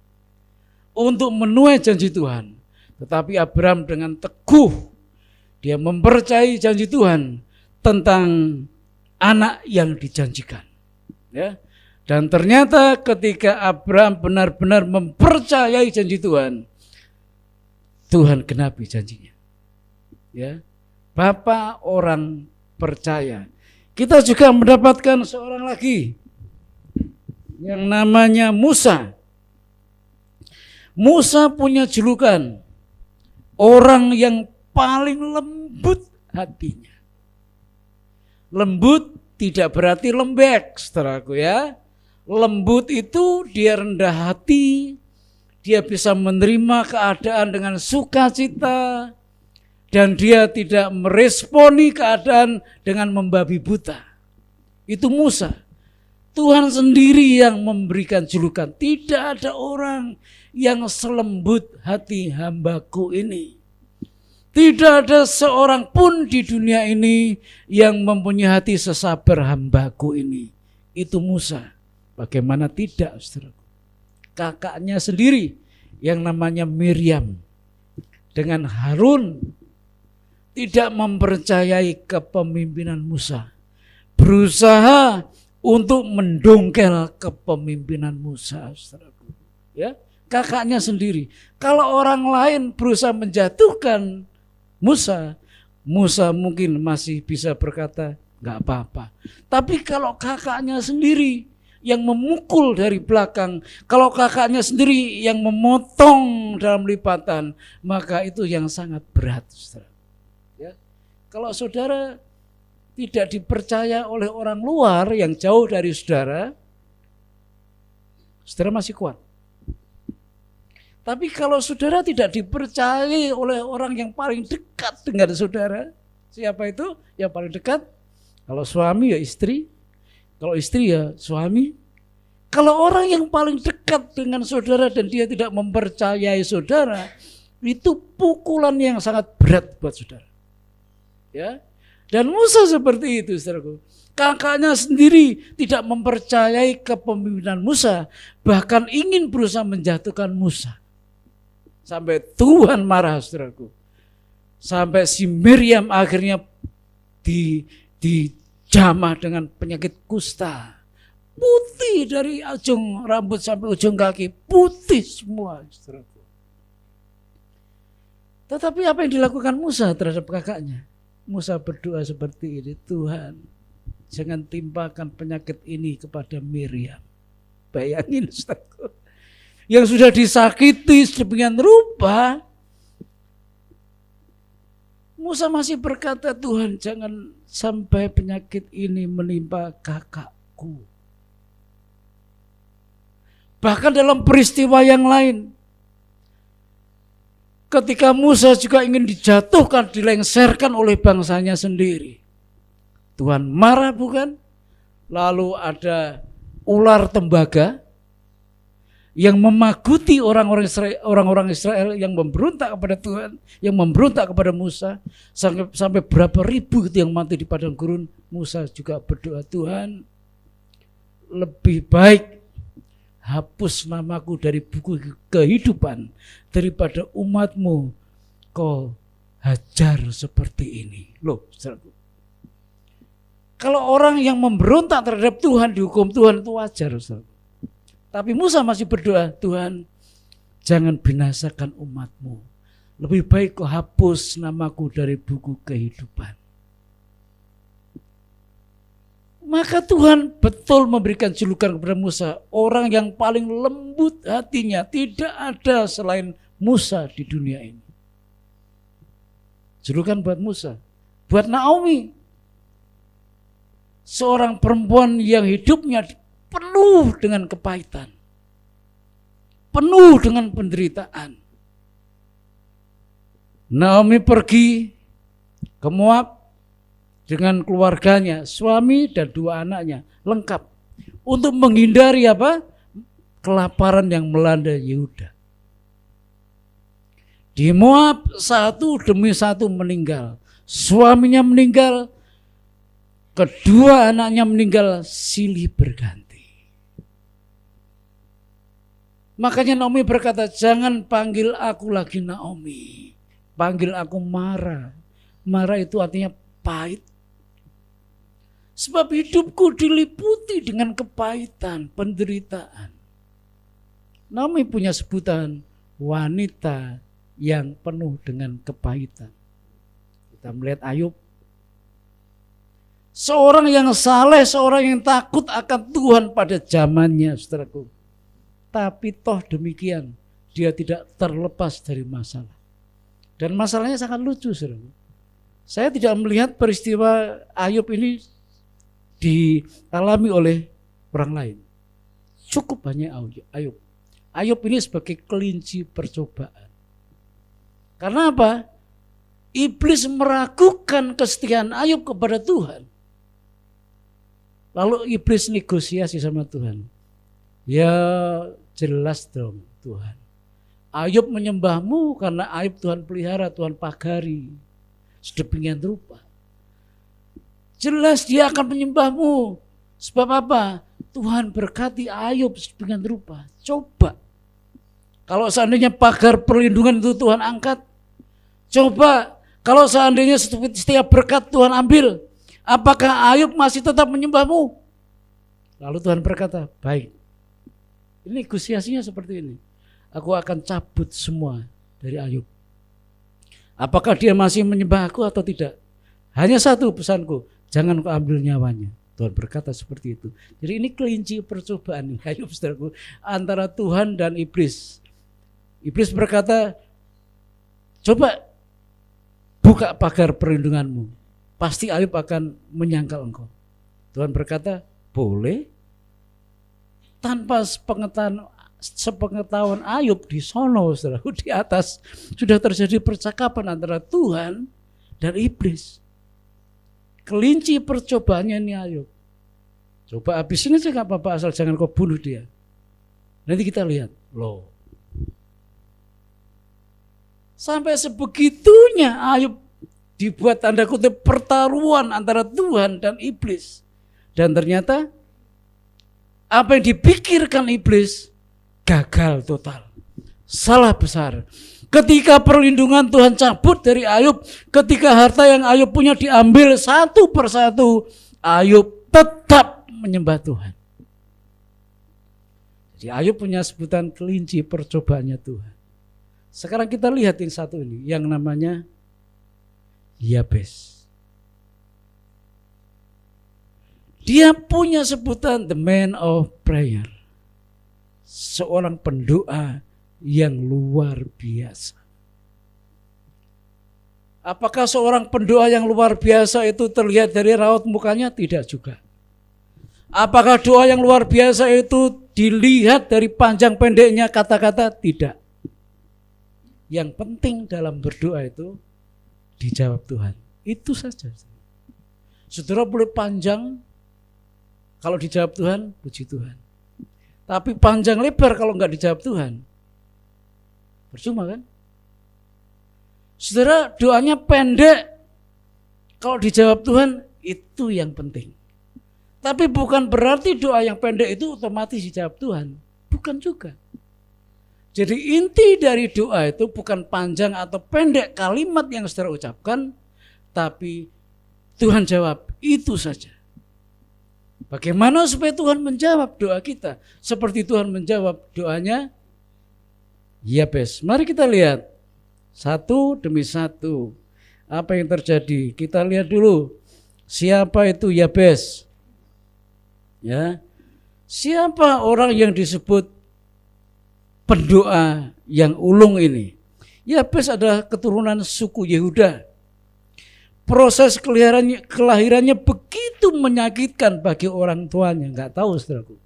untuk menuai janji Tuhan. Tetapi Abraham dengan teguh dia mempercayai janji Tuhan tentang anak yang dijanjikan. Ya. Dan ternyata ketika Abraham benar-benar mempercayai janji Tuhan, Tuhan genapi janjinya. Ya. Bapa orang percaya. Kita juga mendapatkan seorang lagi yang namanya Musa. Musa punya julukan orang yang paling lembut hatinya. Lembut tidak berarti lembek, saudaraku ya. Lembut itu dia rendah hati, dia bisa menerima keadaan dengan sukacita, dan dia tidak meresponi keadaan dengan membabi buta. Itu Musa. Tuhan sendiri yang memberikan julukan. Tidak ada orang yang selembut hati hambaku ini. Tidak ada seorang pun di dunia ini yang mempunyai hati sesabar hambaku ini. Itu Musa. Bagaimana tidak, saudaraku? Kakaknya sendiri yang namanya Miriam dengan Harun tidak mempercayai kepemimpinan Musa. Berusaha untuk mendongkel kepemimpinan Musa, saudaraku. Ya, kakaknya sendiri. Kalau orang lain berusaha menjatuhkan Musa, Musa mungkin masih bisa berkata nggak apa-apa. Tapi kalau kakaknya sendiri yang memukul dari belakang, kalau kakaknya sendiri yang memotong dalam lipatan, maka itu yang sangat berat, saudara. Ya. Kalau saudara tidak dipercaya oleh orang luar yang jauh dari saudara, saudara masih kuat. Tapi kalau saudara tidak dipercayai oleh orang yang paling dekat dengan saudara, siapa itu yang paling dekat? Kalau suami ya istri, kalau istri ya suami. Kalau orang yang paling dekat dengan saudara dan dia tidak mempercayai saudara, itu pukulan yang sangat berat buat saudara. Ya. Dan Musa seperti itu, saudaraku. Kakaknya sendiri tidak mempercayai kepemimpinan Musa, bahkan ingin berusaha menjatuhkan Musa. Sampai Tuhan marah, saudaraku. Sampai si Miriam akhirnya dijamah dengan penyakit kusta. Putih dari ujung rambut sampai ujung kaki, putih semua, saudaraku. Tetapi apa yang dilakukan Musa terhadap kakaknya? Musa berdoa seperti ini, Tuhan, jangan timpakan penyakit ini kepada Miriam. Bayangin, saudaraku. Yang sudah disakiti sedemikian rupa, Musa masih berkata, Tuhan jangan sampai penyakit ini menimpa kakakku. Bahkan dalam peristiwa yang lain, ketika Musa juga ingin dijatuhkan, dilengserkan oleh bangsanya sendiri. Tuhan marah bukan? Lalu ada ular tembaga yang memakuti orang-orang Israel yang memberontak kepada Tuhan, yang memberontak kepada Musa, sampai berapa ribu itu yang mati di padang gurun. Musa juga berdoa, Tuhan lebih baik hapus namaku dari buku kehidupan daripada umatmu kau hajar seperti ini. Loh, saudaraku. Kalau orang yang memberontak terhadap Tuhan dihukum Tuhan itu wajar, saudaraku. Tapi Musa masih berdoa, Tuhan jangan binasakan umatmu. Lebih baik kau hapus namaku dari buku kehidupan. Maka Tuhan betul memberikan julukan kepada Musa, orang yang paling lembut hatinya. Tidak ada selain Musa di dunia ini. Julukan buat Musa. Buat Naomi, seorang perempuan yang hidupnya penuh dengan kepahitan, penuh dengan penderitaan. Naomi pergi ke Moab dengan keluarganya, suami dan 2 anaknya, lengkap. Untuk menghindari apa? Kelaparan yang melanda Yehuda. Di Moab satu demi satu meninggal. Suaminya meninggal, kedua anaknya meninggal, silih berganti. Makanya Naomi berkata, jangan panggil aku lagi Naomi, panggil aku Mara. Mara itu artinya pahit. Sebab hidupku diliputi dengan kepahitan, penderitaan. Naomi punya sebutan wanita yang penuh dengan kepahitan. Kita melihat Ayub, seorang yang saleh, seorang yang takut akan Tuhan pada zamannya, saudaraku. Tapi toh demikian, dia tidak terlepas dari masalah. Dan masalahnya sangat lucu, saudaraku. Saya tidak melihat peristiwa Ayub ini dialami oleh orang lain. Cukup banyak Ayub. Ayub ini sebagai kelinci percobaan. Karena apa? Iblis meragukan kesetiaan Ayub kepada Tuhan. Lalu iblis negosiasi sama Tuhan. Ya jelas dong Tuhan. Ayub menyembahmu karena Ayub Tuhan pelihara, Tuhan pagari sedemikian rupa. Jelas dia akan menyembahmu. Sebab apa? Tuhan berkati Ayub sedemikian rupa. Coba. Kalau seandainya pagar perlindungan itu Tuhan angkat. Coba. Kalau seandainya setiap berkat Tuhan ambil. Apakah Ayub masih tetap menyembahmu? Lalu Tuhan berkata, baik. Ini negosiasinya seperti ini. Aku akan cabut semua dari Ayub. Apakah dia masih menyembah aku atau tidak? Hanya satu pesanku, jangan kau ambil nyawanya. Tuhan berkata seperti itu. Jadi ini kelinci percobaan Ayub, saudaraku, antara Tuhan dan iblis. Iblis berkata, coba buka pagar perlindunganmu. Pasti Ayub akan menyangkal engkau. Tuhan berkata, boleh. Tanpa sepengetahuan Ayub di sono, saudaraku, di atas sudah terjadi percakapan antara Tuhan dan iblis. Kelinci percobaannya ini Ayub. Coba habisin aja gak apa-apa, asal jangan kau bunuh dia. Nanti kita lihat, loh. Sampai sebegitunya Ayub dibuat tanda kutip pertaruhan antara Tuhan dan iblis. Dan ternyata apa yang dipikirkan iblis gagal total. Salah besar. Ketika perlindungan Tuhan cabut dari Ayub, ketika harta yang Ayub punya diambil satu persatu, Ayub tetap menyembah Tuhan. Jadi Ayub punya sebutan kelinci percobaannya Tuhan. Sekarang kita lihat yang satu ini, yang namanya Yabes. Dia punya sebutan the man of prayer. Seorang pendoa yang luar biasa. Apakah seorang pendoa yang luar biasa itu terlihat dari raut mukanya? Tidak juga. Apakah doa yang luar biasa itu dilihat dari panjang pendeknya kata-kata? Tidak. Yang penting dalam berdoa itu dijawab Tuhan. Itu saja. Saudara boleh panjang, kalau dijawab Tuhan, puji Tuhan. Tapi panjang lebar kalau enggak dijawab Tuhan, percuma kan? Saudara doanya pendek, kalau dijawab Tuhan itu yang penting. Tapi bukan berarti doa yang pendek itu otomatis dijawab Tuhan. Bukan juga. Jadi inti dari doa itu bukan panjang atau pendek kalimat yang saudara ucapkan, tapi Tuhan jawab, itu saja. Bagaimana supaya Tuhan menjawab doa kita? Seperti Tuhan menjawab doanya Yabes. Mari kita lihat satu demi satu apa yang terjadi. Kita lihat dulu siapa itu Yabes. Ya, siapa orang yang disebut pendoa yang ulung ini? Yabes adalah keturunan suku Yehuda. Proses kelahirannya begitu menyakitkan bagi orang tuanya. Enggak tahu saudaraku.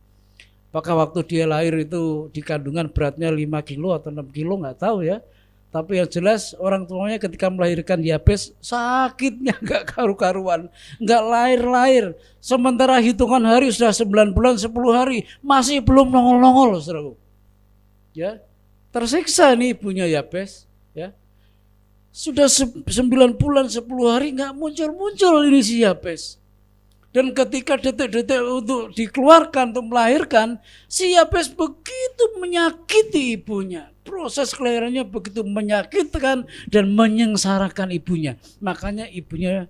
Apakah waktu dia lahir itu di kandungan beratnya 5 kilo atau 6 kilo, enggak tahu ya. Tapi yang jelas orang tuanya ketika melahirkan Yabes sakitnya enggak karu-karuan. Enggak lahir-lahir. Sementara hitungan hari sudah 9 bulan 10 hari. Masih belum nongol-nongol saudaraku. Ya, tersiksa nih ibunya Yabes. Ya. Sudah 9 bulan 10 hari enggak muncul-muncul ini si Yabes. Dan ketika detik-detik untuk dikeluarkan, untuk melahirkan, si Yabes begitu menyakiti ibunya. Proses kelahirannya begitu menyakitkan dan menyengsarakan ibunya. Makanya ibunya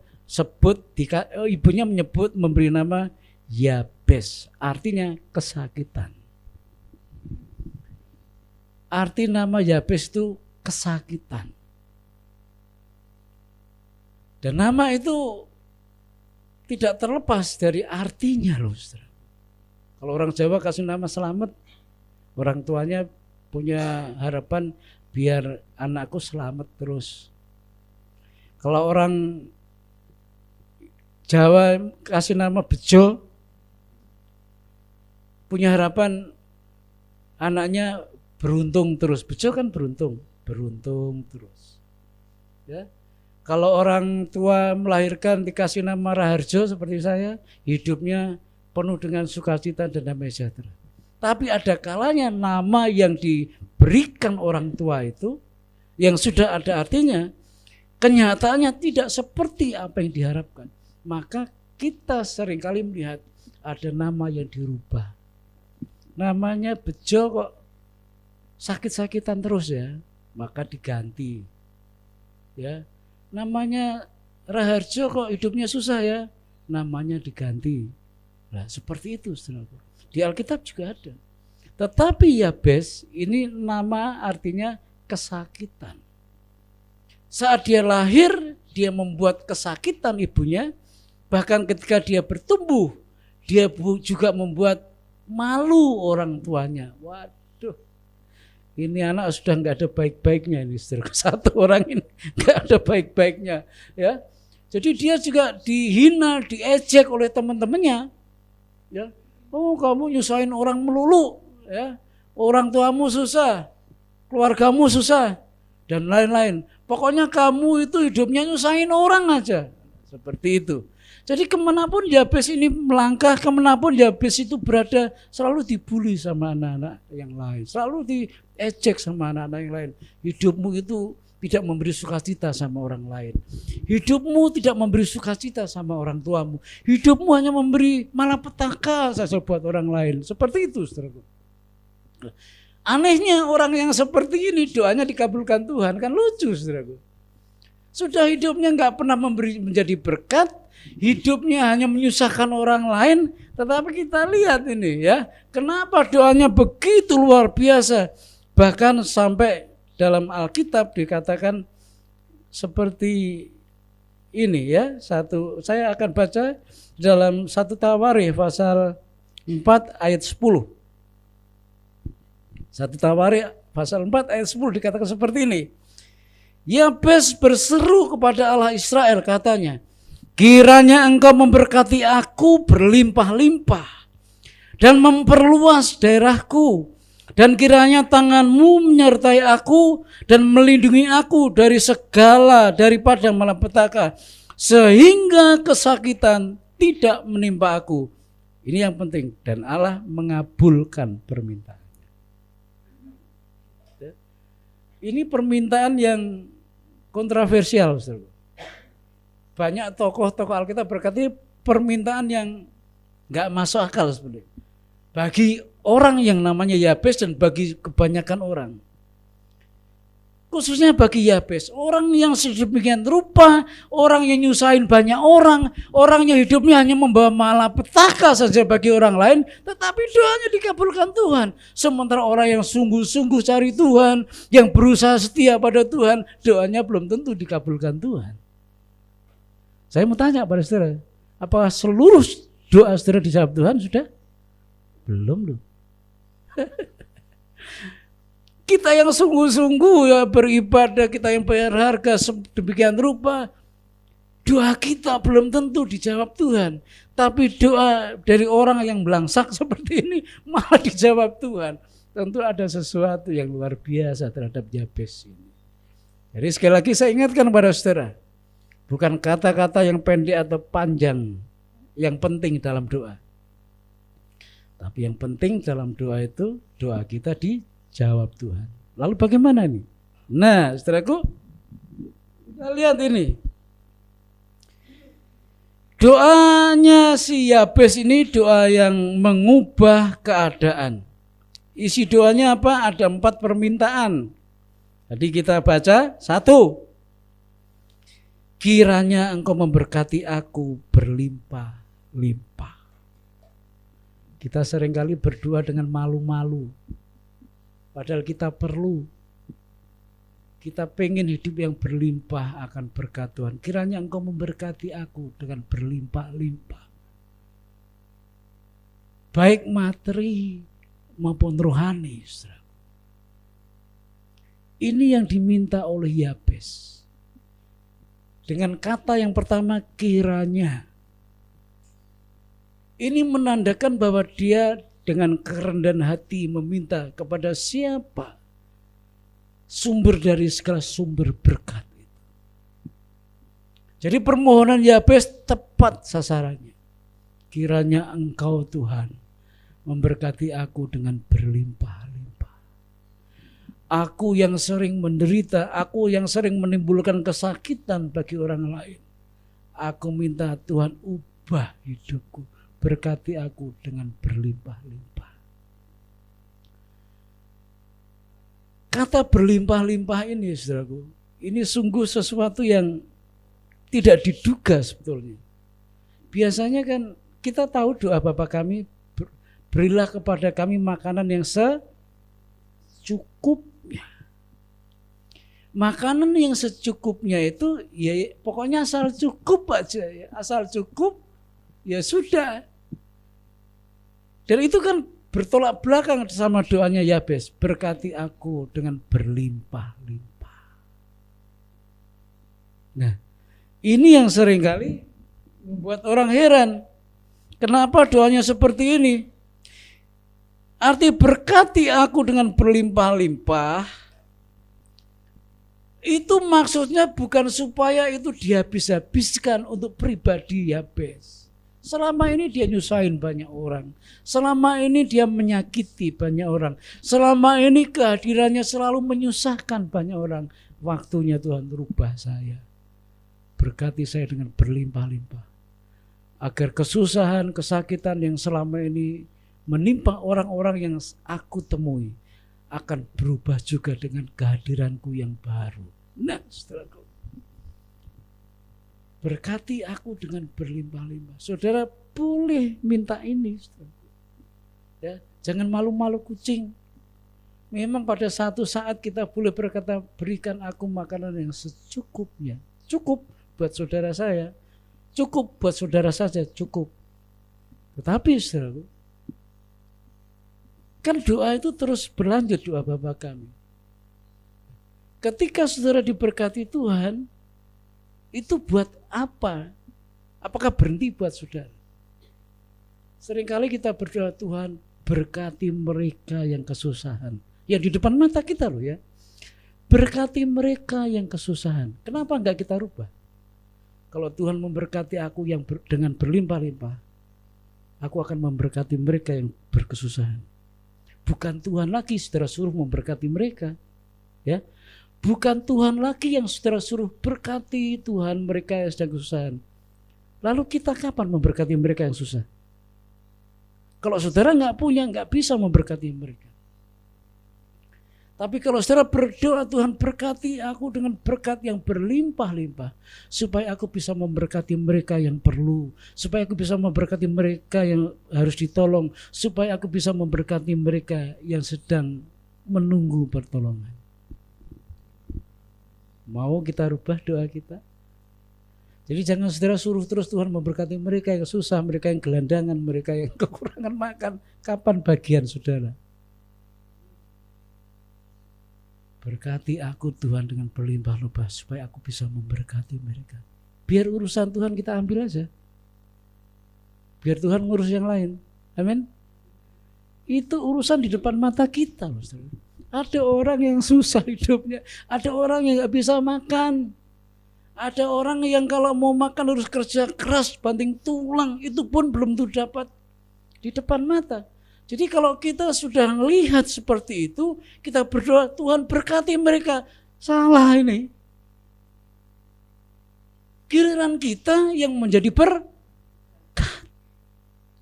menyebut memberi nama Yabes. Artinya kesakitan. Arti nama Yabes itu kesakitan. Dan nama itu tidak terlepas dari artinya loh. Kalau orang Jawa kasih nama Selamat, orang tuanya punya harapan biar anakku selamat terus. Kalau orang Jawa kasih nama Bejo, punya harapan anaknya beruntung terus. Bejo kan beruntung terus. Ya. Kalau orang tua melahirkan dikasih nama Raharjo seperti saya, hidupnya penuh dengan sukacita dan damai sejahtera. Tapi ada kalanya nama yang diberikan orang tua itu, yang sudah ada artinya, kenyataannya tidak seperti apa yang diharapkan. Maka kita seringkali melihat ada nama yang dirubah. Namanya Bejo kok sakit-sakitan terus ya, maka diganti. Ya. Namanya Raharjo kok hidupnya susah ya, namanya diganti. Nah, seperti itu saudara. Di Alkitab juga ada. Tetapi Yabes ini nama artinya kesakitan. Saat dia lahir, dia membuat kesakitan ibunya. Bahkan ketika dia bertumbuh, dia juga membuat malu orang tuanya. Waduh. Ini anak sudah nggak ada baik-baiknya ini, satu orang ini nggak ada baik-baiknya, ya. Jadi dia juga dihina, diejek oleh teman-temannya, ya. Oh kamu nyusahin orang melulu, ya. Orang tuamu susah, keluargamu susah, dan lain-lain. Pokoknya kamu itu hidupnya nyusahin orang aja, seperti itu. Jadi kemanapun Yabes ini melangkah, kemanapun Yabes itu berada, selalu dibully sama anak-anak yang lain, selalu diejek sama anak-anak yang lain. Hidupmu itu tidak memberi sukacita sama orang lain. Hidupmu tidak memberi sukacita sama orang tuamu. Hidupmu hanya memberi malapetaka saja buat orang lain. Seperti itu, saudaraku. Anehnya orang yang seperti ini doanya dikabulkan Tuhan, kan lucu, saudaraku. Sudah hidupnya nggak pernah menjadi berkat, hidupnya hanya menyusahkan orang lain, tetapi kita lihat ini ya, kenapa doanya begitu luar biasa. Bahkan sampai dalam Alkitab dikatakan seperti ini ya. Saya akan baca dalam 1 Tawarikh pasal 4 ayat 10. 1 Tawarikh pasal 4 ayat 10 dikatakan seperti ini. Yabes berseru kepada Allah Israel, katanya, kiranya engkau memberkati aku berlimpah-limpah dan memperluas daerahku, dan kiranya tanganmu menyertai aku dan melindungi aku daripada malapetaka, sehingga kesakitan tidak menimpa aku. Ini yang penting, dan Allah mengabulkan permintaan. Ini permintaan yang kontroversial. Banyak tokoh-tokoh Alkitab berkata permintaan yang gak masuk akal sebenarnya. Bagi orang yang namanya Yabes dan bagi kebanyakan orang. Khususnya bagi Yabes, orang yang sedemikian rupa, orang yang nyusahin banyak orang yang hidupnya hanya membawa malapetaka saja bagi orang lain, tetapi doanya dikabulkan Tuhan. Sementara orang yang sungguh-sungguh cari Tuhan, yang berusaha setia pada Tuhan, doanya belum tentu dikabulkan Tuhan. Saya mau tanya pada saudara, apakah seluruh doa saudara dijawab Tuhan sudah? Belum loh. Kita yang sungguh-sungguh ya beribadah, kita yang bayar harga sedemikian rupa, doa kita belum tentu dijawab Tuhan. Tapi doa dari orang yang belangsak seperti ini malah dijawab Tuhan. Tentu ada sesuatu yang luar biasa terhadap Yabes ini. Jadi sekali lagi saya ingatkan kepada saudara, bukan kata-kata yang pendek atau panjang yang penting dalam doa. Tapi yang penting dalam doa itu, doa kita dijawab Tuhan. Lalu bagaimana nih? Nah, saudaraku, kita lihat ini. Doanya si Yabes ini doa yang mengubah keadaan. Isi doanya apa? Ada 4 permintaan. Tadi kita baca 1. Kiranya engkau memberkati aku berlimpah-limpah. Kita seringkali berdoa dengan malu-malu. Padahal kita perlu. Kita pengen hidup yang berlimpah akan berkat Tuhan. Kiranya engkau memberkati aku dengan berlimpah-limpah. Baik materi maupun rohani. Ini yang diminta oleh Yabes. Dengan kata yang pertama, kiranya. Ini menandakan bahwa dia dengan kerendahan hati meminta kepada siapa sumber dari segala sumber berkat itu. Jadi permohonan Yabes tepat sasarannya. Kiranya engkau Tuhan memberkati aku dengan berlimpah-limpah. Aku yang sering menderita, aku yang sering menimbulkan kesakitan bagi orang lain. Aku minta Tuhan ubah hidupku. Berkati aku dengan berlimpah-limpah. Kata berlimpah-limpah ini, saudaraku, ini sungguh sesuatu yang tidak diduga sebetulnya. Biasanya kan kita tahu doa Bapa kami, berilah kepada kami makanan yang secukupnya. Makanan yang secukupnya itu ya pokoknya asal cukup aja ya. Asal cukup ya sudah. Dan itu kan bertolak belakang sama doanya Yabes. Berkati aku dengan berlimpah-limpah. Nah, ini yang seringkali membuat orang heran. Kenapa doanya seperti ini? Arti berkati aku dengan berlimpah-limpah, itu maksudnya bukan supaya itu dihabis-habiskan untuk pribadi Yabes. Selama ini dia nyusahin banyak orang. Selama ini dia menyakiti banyak orang. Selama ini kehadirannya selalu menyusahkan banyak orang. Waktunya Tuhan rubah saya. Berkati saya dengan berlimpah-limpah. Agar kesusahan, kesakitan yang selama ini menimpa orang-orang yang aku temui akan berubah juga dengan kehadiranku yang baru. Nah, setelahku. Berkati aku dengan berlimpah-limpah. Saudara boleh minta ini. Ya, jangan malu-malu kucing. Memang pada satu saat kita boleh berkata, berikan aku makanan yang secukupnya. Cukup buat saudara saya. Cukup buat saudara saja, cukup. Tetapi saudara, kan doa itu terus berlanjut, doa Bapa kami. ketika saudara diberkati Tuhan, itu buat apa? Apakah berhenti buat saudara? Seringkali kita berdoa, Tuhan berkati mereka yang kesusahan. Ya di depan mata kita loh ya. Berkati mereka yang kesusahan. Kenapa enggak kita rubah? Kalau Tuhan memberkati aku yang dengan berlimpah-limpah, aku akan memberkati mereka yang berkesusahan. Bukan Tuhan lagi saudara suruh memberkati mereka. Ya. Bukan Tuhan lagi yang saudara suruh berkati Tuhan mereka yang sedang kesusahan. Lalu kita kapan memberkati mereka yang susah? Kalau saudara nggak punya, nggak bisa memberkati mereka. Tapi kalau saudara berdoa, Tuhan berkati aku dengan berkat yang berlimpah-limpah, supaya aku bisa memberkati mereka yang perlu, supaya aku bisa memberkati mereka yang harus ditolong, supaya aku bisa memberkati mereka yang sedang menunggu pertolongan. Mau kita rubah doa kita? Jadi jangan saudara suruh terus Tuhan memberkati mereka yang susah, mereka yang gelandangan, mereka yang kekurangan makan. Kapan bagian saudara? Berkati aku Tuhan dengan berlimpah-limpah supaya aku bisa memberkati mereka. Biar urusan Tuhan kita ambil aja. Biar Tuhan ngurus yang lain. Amin. Itu urusan di depan mata kita loh, saudara. Ada orang yang susah hidupnya, ada orang yang gak bisa makan. Ada orang yang kalau mau makan harus kerja keras banting tulang, itu pun belum tuh dapat di depan mata. Jadi kalau kita sudah melihat seperti itu, kita berdoa Tuhan berkati mereka. Salah ini. Giliran kita yang menjadi berkat.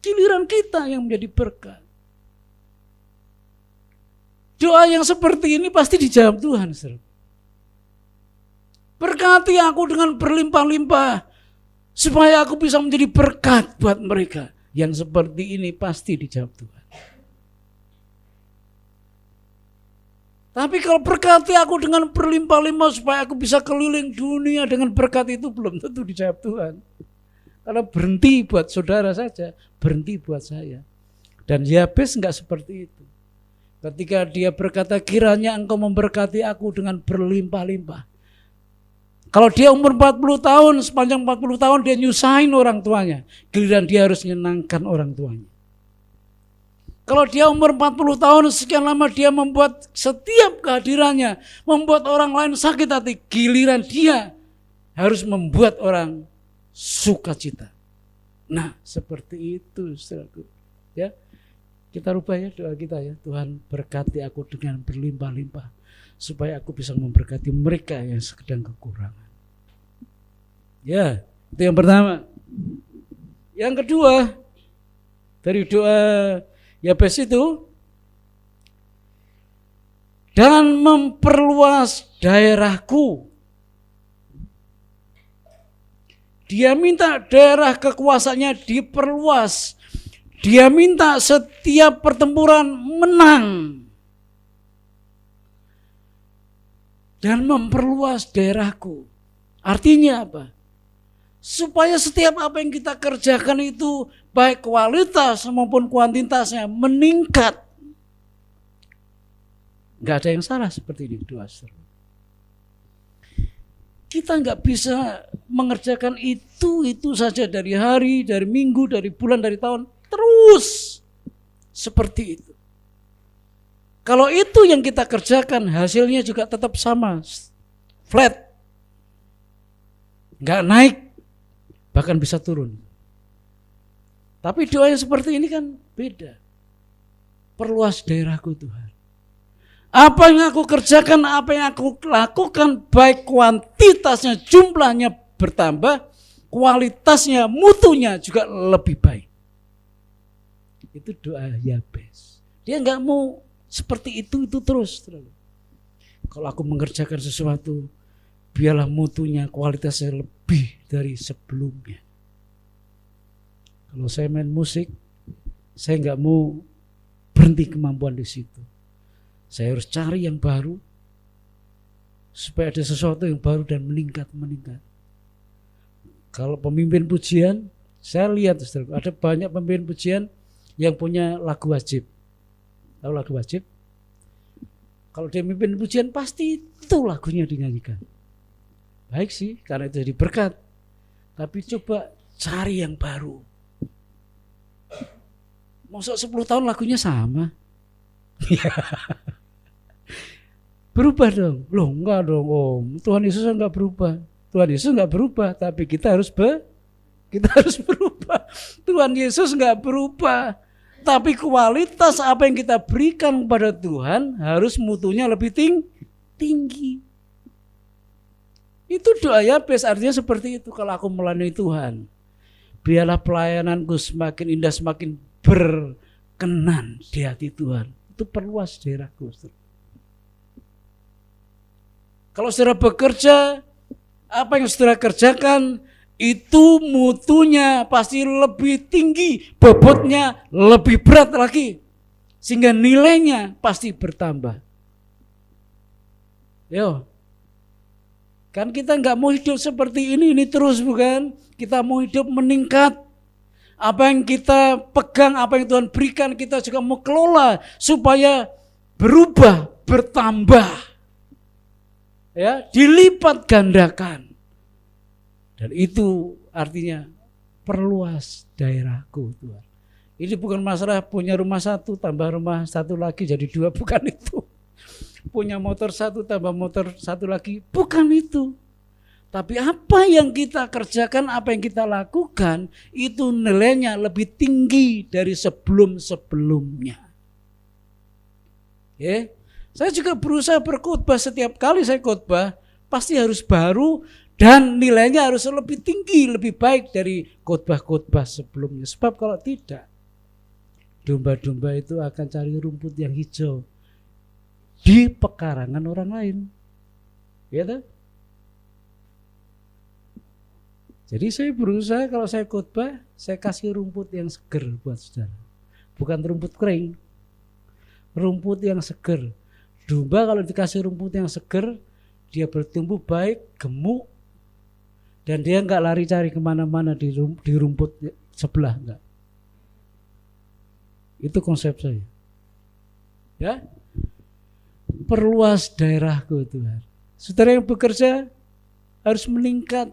Giliran kita yang menjadi berkat. Doa yang seperti ini pasti dijawab Tuhan, saudara. Berkati aku dengan berlimpah-limpah supaya aku bisa menjadi berkat buat mereka. Yang seperti ini pasti dijawab Tuhan. Tapi kalau berkati aku dengan berlimpah-limpah supaya aku bisa keliling dunia dengan berkat itu belum tentu dijawab Tuhan. Karena berhenti buat saudara saja, berhenti buat saya. Dan Yabes enggak seperti itu. Ketika dia berkata kiranya engkau memberkati aku dengan berlimpah-limpah. Kalau dia umur 40 tahun, sepanjang 40 tahun dia nyusahin orang tuanya. Giliran dia harus menyenangkan orang tuanya. Kalau dia umur 40 tahun, sekian lama dia membuat setiap kehadirannya, membuat orang lain sakit hati. Giliran dia harus membuat orang sukacita. Nah, seperti itu, saudaraku. Ya, kita rubah ya doa kita ya. Tuhan berkati aku dengan berlimpah-limpah, supaya aku bisa memberkati mereka yang sedang kekurangan. Ya, itu yang pertama. Yang kedua, dari doa Yabes itu, dan memperluas daerahku. Dia minta daerah kekuasaannya diperluas. Dia minta setiap pertempuran menang. Dan memperluas daerahku. Artinya apa? Supaya setiap apa yang kita kerjakan itu baik kualitas maupun kuantitasnya meningkat. Gak ada yang salah seperti ini doa. Kita gak bisa mengerjakan itu saja dari hari, dari minggu, dari bulan, dari tahun. Terus seperti itu. Kalau itu yang kita kerjakan, hasilnya juga tetap sama, flat, nggak naik, bahkan bisa turun. Tapi doa yang seperti ini kan beda. Perluas daerahku Tuhan. Apa yang aku kerjakan, apa yang aku lakukan, baik kuantitasnya, jumlahnya bertambah, kualitasnya, mutunya juga lebih baik. Itu doa Yabes. Dia nggak mau seperti itu terus. Kalau aku mengerjakan sesuatu, biarlah mutunya, kualitasnya lebih dari sebelumnya. Kalau saya main musik, saya nggak mau berhenti kemampuan di situ. Saya harus cari yang baru, supaya ada sesuatu yang baru dan meningkat. Kalau pemimpin pujian, saya lihat ada banyak pemimpin pujian yang punya lagu wajib. Tahu lagu wajib? Kalau dia mimpin pujian pasti itu lagunya dinyanyikan. Baik sih, karena itu jadi berkat. Tapi coba cari yang baru. Masa 10 tahun lagunya sama? Berubah dong. Loh enggak dong Om. Tuhan Yesus enggak berubah. Tuhan Yesus enggak berubah, tapi kita harus berubah. Tuhan Yesus enggak berubah. Tapi kualitas apa yang kita berikan kepada Tuhan harus mutunya lebih tinggi. Itu doa Yabes, artinya seperti itu. Kalau aku melayani Tuhan, biarlah pelayananku semakin indah, semakin berkenan di hati Tuhan. Itu perluas daerahku. Kalau saudara bekerja, apa yang saudara kerjakan itu mutunya pasti lebih tinggi, bobotnya lebih berat lagi, sehingga nilainya pasti bertambah. Yo, kan kita nggak mau hidup seperti ini terus, bukan? Kita mau hidup meningkat. Apa yang kita pegang, apa yang Tuhan berikan, kita juga mau kelola supaya berubah, bertambah, ya, dilipat gandakan. Dan itu artinya perluas daerahku, Tuhan. Ini bukan masalah punya rumah satu tambah rumah satu lagi jadi 2, bukan itu. Punya motor satu tambah motor satu lagi, bukan itu. Tapi apa yang kita kerjakan, apa yang kita lakukan, itu nilainya lebih tinggi dari sebelum-sebelumnya. Ya, saya juga berusaha berkhotbah, setiap kali saya khotbah pasti harus baru dan nilainya harus lebih tinggi, lebih baik dari khotbah-khotbah sebelumnya. Sebab kalau tidak, domba-domba itu akan cari rumput yang hijau di pekarangan orang lain. Ya toh? Jadi saya berusaha kalau saya khotbah, saya kasih rumput yang seger buat saudara. Bukan rumput kering. Rumput yang seger. Domba kalau dikasih rumput yang seger, dia bertumbuh baik, gemuk, dan dia enggak lari cari kemana-mana di rumput sebelah, enggak. Itu konsep saya. Ya, perluas daerahku Tuhan. Saudara yang bekerja harus meningkat,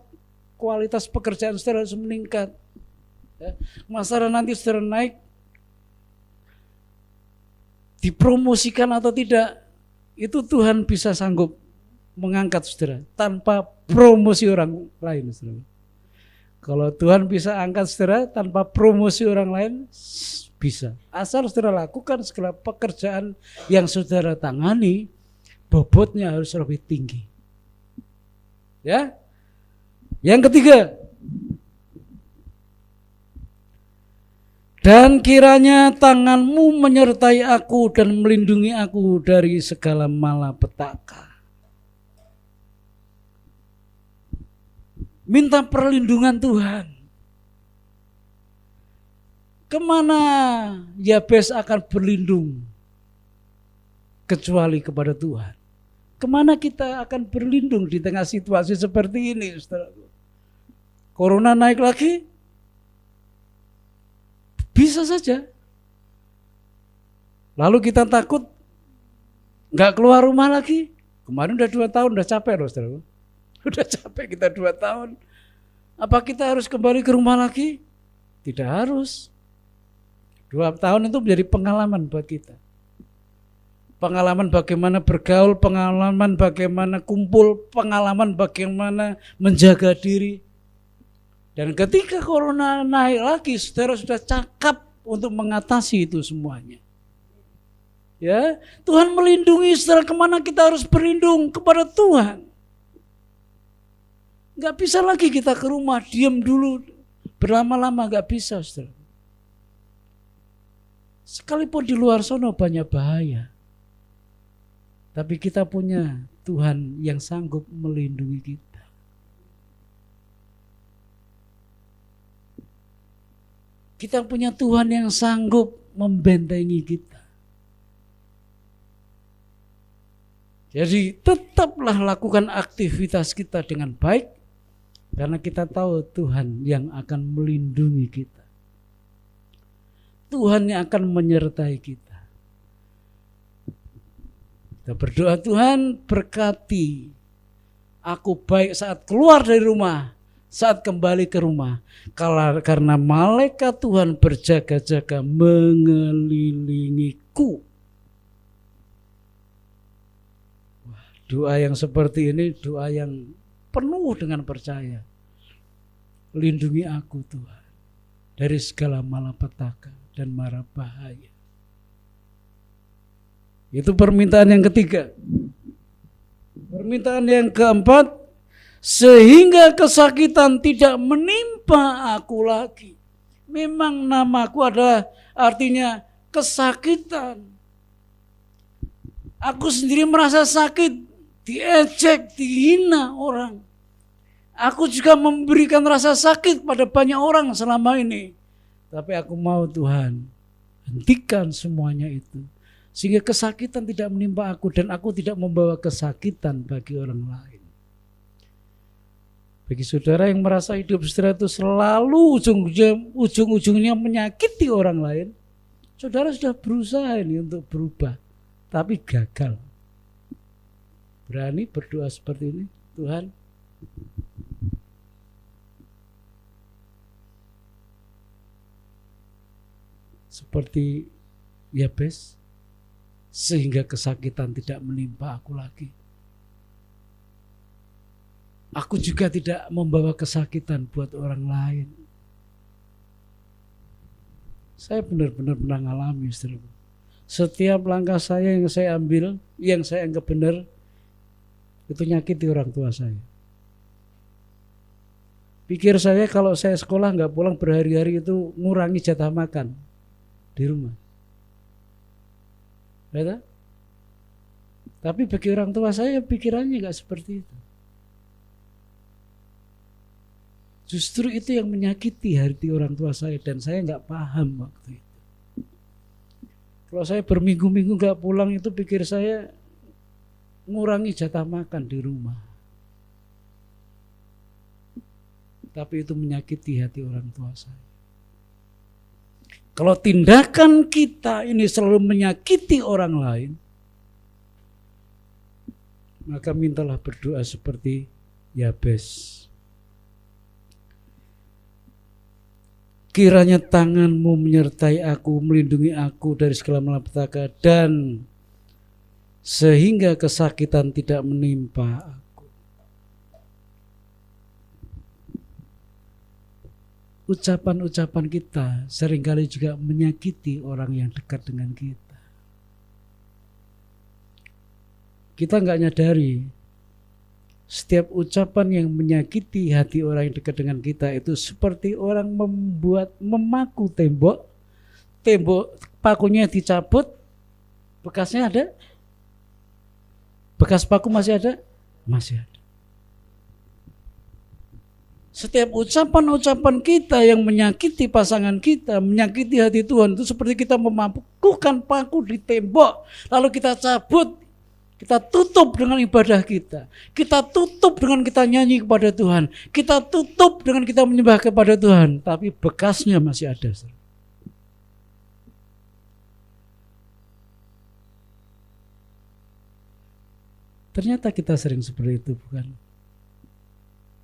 kualitas pekerjaan saudara harus meningkat. Ya. Masalah nanti saudara naik, dipromosikan atau tidak, itu Tuhan bisa sanggup mengangkat saudara tanpa promosi orang lain, saudara. Kalau Tuhan bisa angkat saudara tanpa promosi orang lain, bisa. Asal saudara lakukan segala pekerjaan yang saudara tangani, bobotnya harus lebih tinggi. Ya. Yang ketiga, dan kiranya tanganmu menyertai aku dan melindungi aku dari segala malapetaka. Minta perlindungan Tuhan. Kemana Yabes akan berlindung kecuali kepada Tuhan? Kemana kita akan berlindung di tengah situasi seperti ini, saudara? Corona naik lagi? Bisa saja. Lalu kita takut nggak keluar rumah lagi. Kemarin udah 2 tahun, udah capek loh, saudara. Udah capek kita 2 tahun. Apa kita harus kembali ke rumah lagi? Tidak harus. 2 tahun itu menjadi pengalaman buat kita. Pengalaman bagaimana bergaul, pengalaman bagaimana kumpul, pengalaman bagaimana menjaga diri. Dan ketika corona naik lagi, saudara sudah cakap untuk mengatasi itu semuanya. Ya, Tuhan melindungi saudara. Kemana kita harus berlindung? Kepada Tuhan. Gak bisa lagi kita ke rumah, diam dulu, berlama-lama, gak bisa, saudara. Sekalipun di luar sana banyak bahaya, tapi kita punya Tuhan yang sanggup melindungi kita. Kita punya Tuhan yang sanggup membentengi kita. Jadi tetaplah lakukan aktivitas kita dengan baik, karena kita tahu Tuhan yang akan melindungi kita. Tuhan yang akan menyertai kita. Kita berdoa, Tuhan berkati aku baik saat keluar dari rumah, saat kembali ke rumah. Karena malaikat Tuhan berjaga-jaga mengelilingiku. Wah, doa yang seperti ini doa yang penuh dengan percaya. Lindungi aku Tuhan dari segala malapetaka dan mara bahaya. Itu permintaan yang ketiga. Permintaan yang keempat, sehingga kesakitan tidak menimpa aku lagi. Memang namaku adalah artinya kesakitan. Aku sendiri merasa sakit, diejek, dihina orang. Aku juga memberikan rasa sakit pada banyak orang selama ini. Tapi aku mau Tuhan, hentikan semuanya itu. Sehingga kesakitan tidak menimpa aku dan aku tidak membawa kesakitan bagi orang lain. Bagi saudara yang merasa hidup saudara itu selalu ujung-ujungnya menyakiti orang lain, saudara sudah berusaha ini untuk berubah, tapi gagal. Berani berdoa seperti ini, Tuhan, seperti Yabes, sehingga kesakitan tidak menimpa aku lagi. Aku juga tidak membawa kesakitan buat orang lain. Saya benar-benar pernah mengalami, saudara. Setiap langkah saya yang saya ambil, yang saya anggap benar, itu nyakiti orang tua saya. Pikir saya kalau saya sekolah nggak pulang berhari-hari itu ngurangi jatah makan di rumah. Betul? Tapi bagi orang tua saya pikirannya nggak seperti itu. Justru itu yang menyakiti hati orang tua saya dan saya nggak paham waktu itu. Kalau saya berminggu-minggu nggak pulang itu pikir saya ngurangi jatah makan di rumah. Tapi itu menyakiti hati orang tua saya. Kalau tindakan kita ini selalu menyakiti orang lain, maka mintalah berdoa seperti Yabes. Kiranya tanganmu menyertai aku, melindungi aku dari segala malapetaka, dan sehingga kesakitan tidak menimpa aku. Ucapan-ucapan kita seringkali juga menyakiti orang yang dekat dengan kita. Kita nggak nyadari setiap ucapan yang menyakiti hati orang yang dekat dengan kita itu seperti orang memaku tembok pakunya dicabut, bekasnya ada? Bekas paku masih ada? Masih ada. Setiap ucapan-ucapan kita yang menyakiti pasangan kita, menyakiti hati Tuhan, itu seperti kita memakukan paku di tembok, lalu kita cabut, kita tutup dengan ibadah kita, kita tutup dengan kita nyanyi kepada Tuhan, kita tutup dengan kita menyembah kepada Tuhan, tapi bekasnya masih ada. Ternyata kita sering seperti itu, bukan?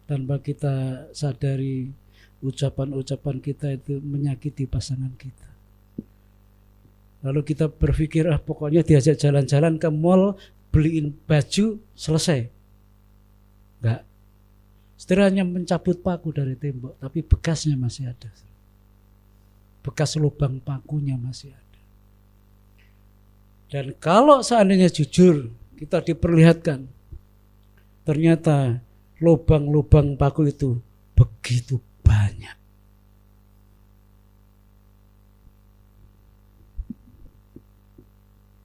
Tanpa kita sadari ucapan-ucapan kita itu menyakiti pasangan kita. Lalu kita berpikir, pokoknya diajak jalan-jalan ke mall, beliin baju, selesai. Enggak. Saudara hanya mencabut paku dari tembok, tapi bekasnya masih ada. Bekas lubang pakunya masih ada. Dan kalau seandainya jujur, kita diperlihatkan, ternyata lubang-lubang paku itu begitu banyak.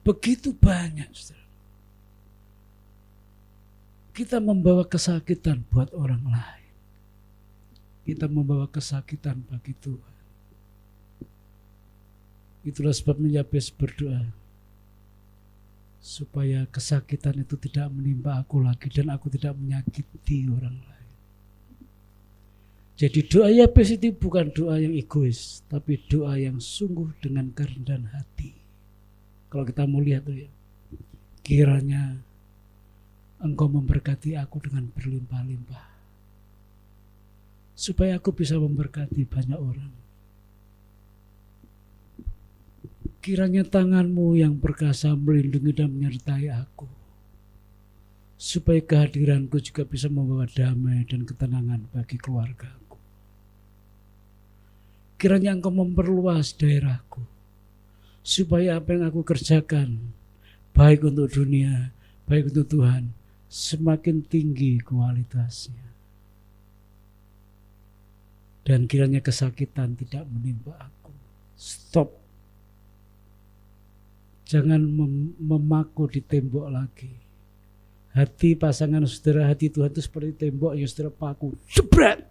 Begitu banyak, saudara. Kita membawa kesakitan buat orang lain. Kita membawa kesakitan bagi Tuhan. Itulah sebabnya Yabes berdoa, supaya kesakitan itu tidak menimpa aku lagi dan aku tidak menyakiti orang lain. Jadi doa Yabes itu bukan doa yang egois, tapi doa yang sungguh dengan kerendahan hati. Kalau kita mau lihat tuh ya, Kiranya Engkau memberkati aku dengan berlimpah-limpah, supaya aku bisa memberkati banyak orang. Kiranya tangan-Mu yang perkasa melindungi dan menyertai aku, supaya kehadiranku juga bisa membawa damai dan ketenangan bagi keluargaku. Kiranya Engkau memperluas daerahku, supaya apa yang aku kerjakan, baik untuk dunia, baik untuk Tuhan, semakin tinggi kualitasnya. Dan kiranya kesakitan tidak menimpa aku. Stop. Jangan memaku di tembok lagi. Hati pasangan saudara, hati Tuhan itu seperti tembok yang saudara paku. Jebret.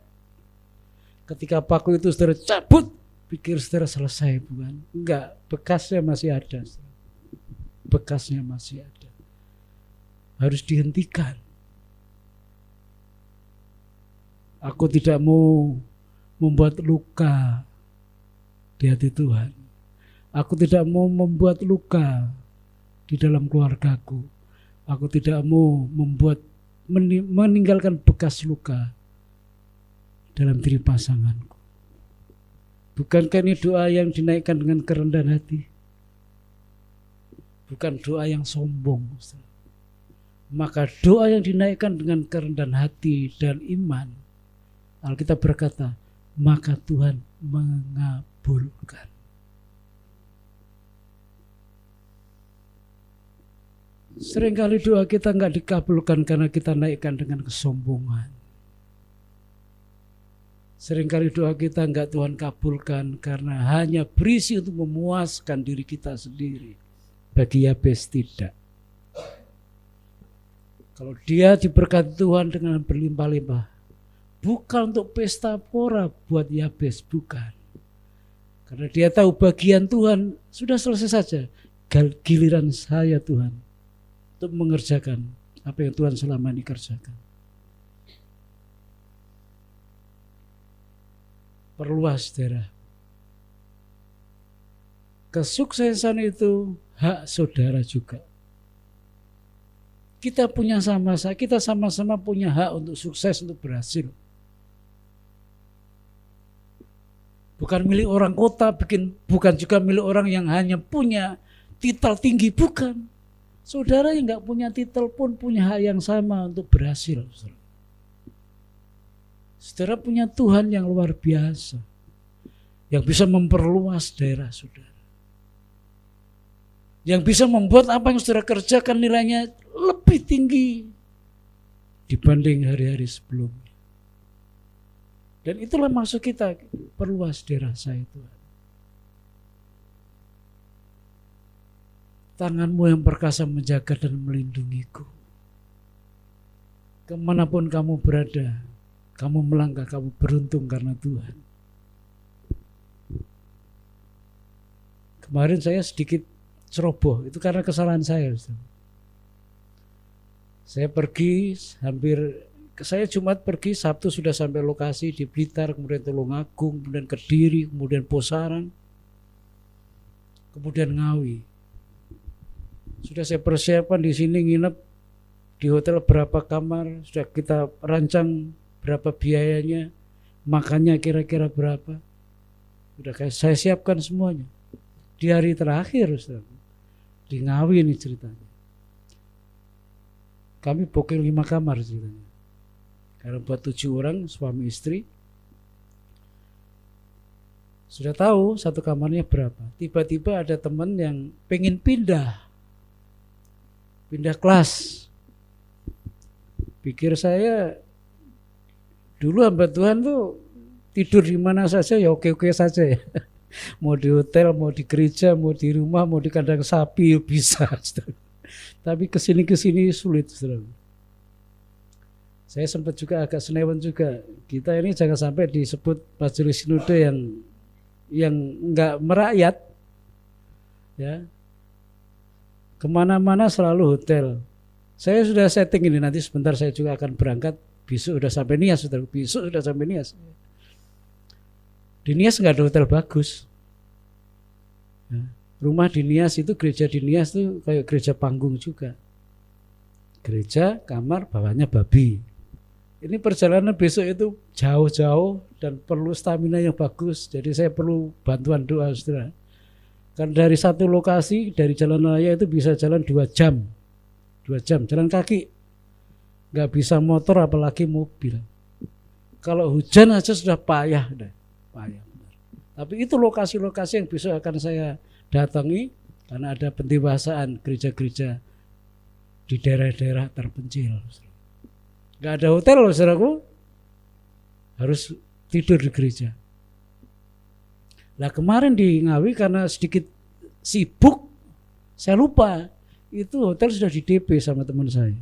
Ketika paku itu saudara cabut, pikir saudara selesai, bukan? Enggak, bekasnya masih ada. Bekasnya masih ada. Harus dihentikan. Aku tidak mau membuat luka di hati Tuhan. Aku tidak mau membuat luka di dalam keluargaku. Aku tidak mau meninggalkan bekas luka dalam diri pasanganku. Bukankah ini doa yang dinaikkan dengan kerendahan hati? Bukan doa yang sombong. Maka doa yang dinaikkan dengan kerendahan hati dan iman, Alkitab berkata, maka Tuhan mengabulkan. Seringkali doa kita enggak dikabulkan karena kita naikkan dengan kesombongan. Seringkali doa kita enggak Tuhan kabulkan karena hanya berisi untuk memuaskan diri kita sendiri. Bagi Yabes tidak. Kalau dia diberkati Tuhan dengan berlimpah-limpah, bukan untuk pesta pora buat Yabes, bukan. Karena dia tahu bagian Tuhan sudah selesai saja. Giliran saya Tuhan untuk mengerjakan apa yang Tuhan selama ini kerjakan. Perluas daerah. Kesuksesan itu hak saudara juga. Kita sama-sama punya hak untuk sukses, untuk berhasil. Bukan milik orang kota, bukan juga milik orang yang hanya punya titel tinggi, bukan. Saudara yang nggak punya titel pun punya hak yang sama untuk berhasil. Saudara punya Tuhan yang luar biasa, yang bisa memperluas daerah saudara, yang bisa membuat apa yang saudara kerjakan nilainya lebih tinggi dibanding hari-hari sebelumnya. Dan itulah maksud kita, perluas daerah saya Tuhan. Tangan-Mu yang perkasa menjaga dan melindungiku. Kemanapun kamu berada, kamu melangkah, kamu beruntung karena Tuhan. Kemarin saya sedikit ceroboh, itu karena kesalahan saya. Saya pergi saya Jumat pergi, Sabtu sudah sampai lokasi di Blitar, kemudian Tulungagung, kemudian Kediri, kemudian Posaran, kemudian Ngawi. Sudah saya persiapkan di sini nginep di hotel berapa kamar, sudah kita rancang berapa biayanya, makannya kira-kira berapa. Sudah saya siapkan semuanya. Di hari terakhir, Ustaz, di Ngawi ini ceritanya. Kami booking 5 kamar ceritanya. Karena buat 7 orang, suami istri. Sudah tahu satu kamarnya berapa. Tiba-tiba ada teman yang pengen pindah kelas. Pikir saya, dulu hamba Tuhan tuh tidur di mana saja ya oke-oke saja ya. Mau di hotel, mau di gereja, mau di rumah, mau di kandang sapi ya bisa. Tapi kesini sulit. Saya sempat juga agak senewan juga. Kita ini jangan sampai disebut majelis sinode yang enggak merakyat, ya. Kemana-mana selalu hotel. Saya sudah setting ini, nanti sebentar saya juga akan berangkat. Besok sudah sampai Nias, besok sudah sampai Nias. Di Nias enggak ada hotel bagus. Ya. Rumah di Nias itu, gereja di Nias itu kayak gereja panggung juga. gereja, kamar, bawahnya babi. Ini perjalanan besok itu jauh-jauh dan perlu stamina yang bagus. Jadi saya perlu bantuan doa, saudara. Kan dari satu lokasi, dari jalan raya itu bisa jalan 2 jam. 2 jam, jalan kaki. Nggak bisa motor apalagi mobil. Kalau hujan aja sudah payah. Payah. Tapi itu lokasi-lokasi yang besok akan saya datangi. Karena ada pendewasaan gereja-gereja di daerah-daerah terpencil. Gak ada hotel loh saudaraku, harus tidur di gereja. Nah kemarin di Ngawi karena sedikit sibuk, saya lupa itu hotel sudah di DP sama teman saya.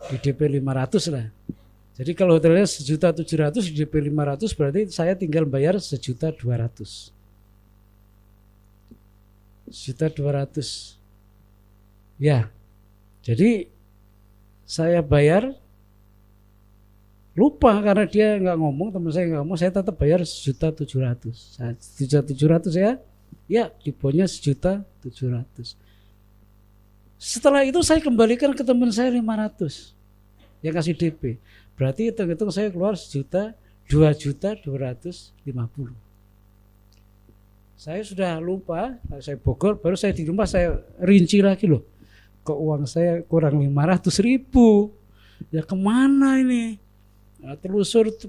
Di DP 500 lah. Jadi kalau hotelnya 1.700.000 di DP 500 berarti saya tinggal bayar 1.200.000. 1.200.000. Ya. Jadi saya bayar, lupa karena dia nggak ngomong, teman saya nggak ngomong, saya tetap bayar 1.700.000. 1.700.000 ya diponnya 1.700.000. Setelah itu saya kembalikan ke teman saya 500 yang kasih DP. Berarti hitung-hitung saya keluar 2.250.000. Saya sudah lupa, saya Bogor, baru saya di rumah saya rinci lagi loh. Kok uang saya kurang 500.000, ya kemana ini? Nah,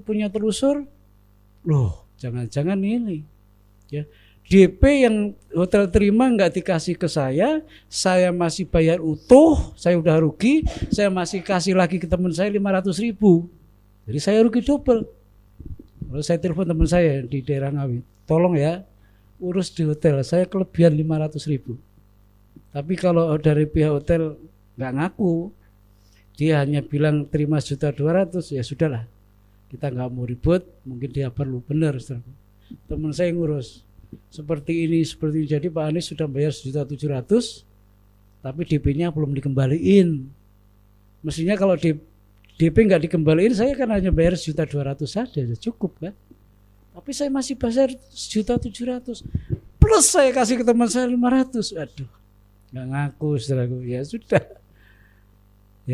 punya telusur, loh jangan-jangan ini, ya DP yang hotel terima nggak dikasih ke saya masih bayar utuh, saya udah rugi, saya masih kasih lagi ke teman saya 500.000, jadi saya rugi double. Lalu saya telepon teman saya di daerah Ngawi, tolong ya urus di hotel, saya kelebihan 500.000. Tapi kalau dari pihak hotel nggak ngaku, dia hanya bilang terima 1.200.000, ya sudahlah, kita nggak mau ribut, mungkin dia perlu benar. Teman saya ngurus seperti ini. Jadi Pak Anies sudah bayar 1.700.000, tapi DP-nya belum dikembaliin. Mestinya kalau DP nggak dikembaliin, saya kan hanya bayar 1.200.000 saja, cukup kan? Tapi saya masih bayar 1.700.000, plus saya kasih ke teman saya 500. Aduh. Nggak ngaku saudaraku, ya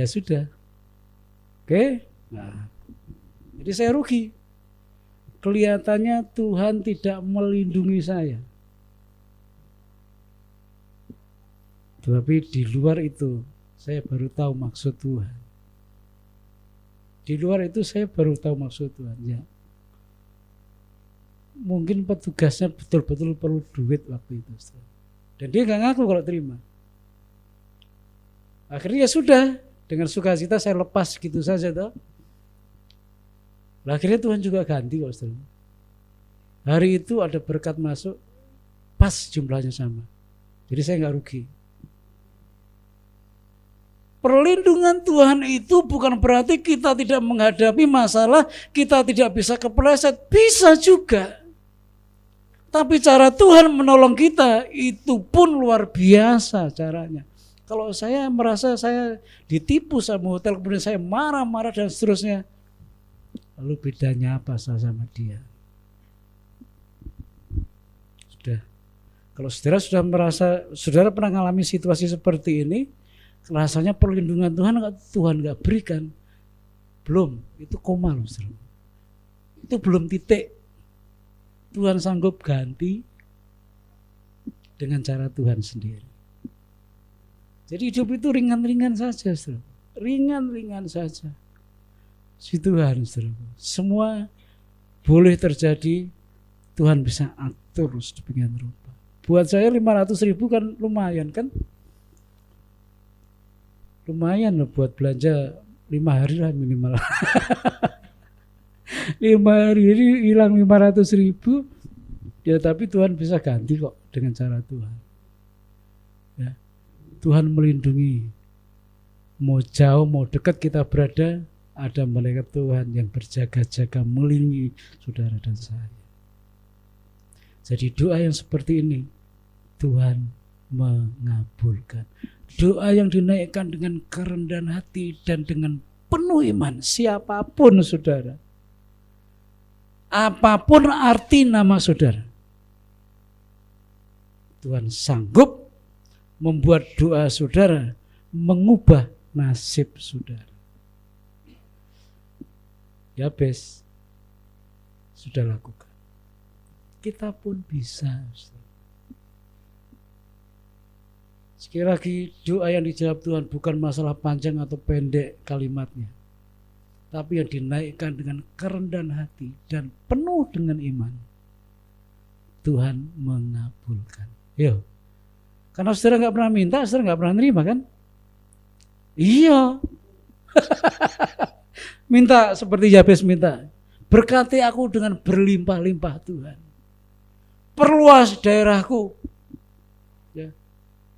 sudah, oke. Nah, jadi saya rugi. Kelihatannya Tuhan tidak melindungi saya. Tetapi di luar itu saya baru tahu maksud Tuhan. Di luar itu saya baru tahu maksud Tuhan. Ya, mungkin petugasnya betul-betul perlu duit waktu itu, saudara. Dan dia nggak ngaku kalau terima. Akhirnya ya sudah, dengan sukacita saya lepas gitu saja toh. Akhirnya Tuhan juga ganti kok, saudara. Hari itu ada berkat masuk, pas jumlahnya sama. Jadi saya nggak rugi. Perlindungan Tuhan itu bukan berarti kita tidak menghadapi masalah, kita tidak bisa kepleset, bisa juga. Tapi cara Tuhan menolong kita itu pun luar biasa caranya. Kalau saya merasa saya ditipu sama hotel, kemudian saya marah-marah dan seterusnya, lalu bedanya apa saya sama dia? Sudah. Kalau saudara sudah merasa, saudara pernah mengalami situasi seperti ini, rasanya perlindungan Tuhan nggak berikan, belum, itu koma loh, saudara. Itu belum titik. Tuhan sanggup ganti dengan cara Tuhan sendiri. Jadi hidup itu ringan-ringan saja, saudara. Ringan-ringan saja. Si Tuhan, saudara. Semua boleh terjadi, Tuhan bisa atur sedemikian rupa. Buat saya 500.000 kan lumayan kan? Lumayan loh buat belanja 5 hari lah minimal. 5 hari ini hilang 500.000, ya tapi Tuhan bisa ganti kok dengan cara Tuhan. Ya, Tuhan melindungi. Mau jauh mau dekat kita berada, ada malaikat Tuhan yang berjaga-jaga melindungi saudara dan saya. Jadi doa yang seperti ini Tuhan mengabulkan. Doa yang dinaikkan dengan kerendahan hati dan dengan penuh iman, siapapun saudara, apapun arti nama saudara, Tuhan sanggup membuat doa saudara mengubah nasib saudara. Yabes sudah lakukan. Kita pun bisa. Sekali lagi, doa yang dijawab Tuhan bukan masalah panjang atau pendek kalimatnya, tapi yang dinaikkan dengan kerendahan hati dan penuh dengan iman. Tuhan mengabulkan. Yo, karena saudara nggak pernah minta, saudara nggak pernah nerima kan? Iya. Minta seperti Yabes minta. Berkati aku dengan berlimpah-limpah Tuhan. Perluas daerahku. Ya.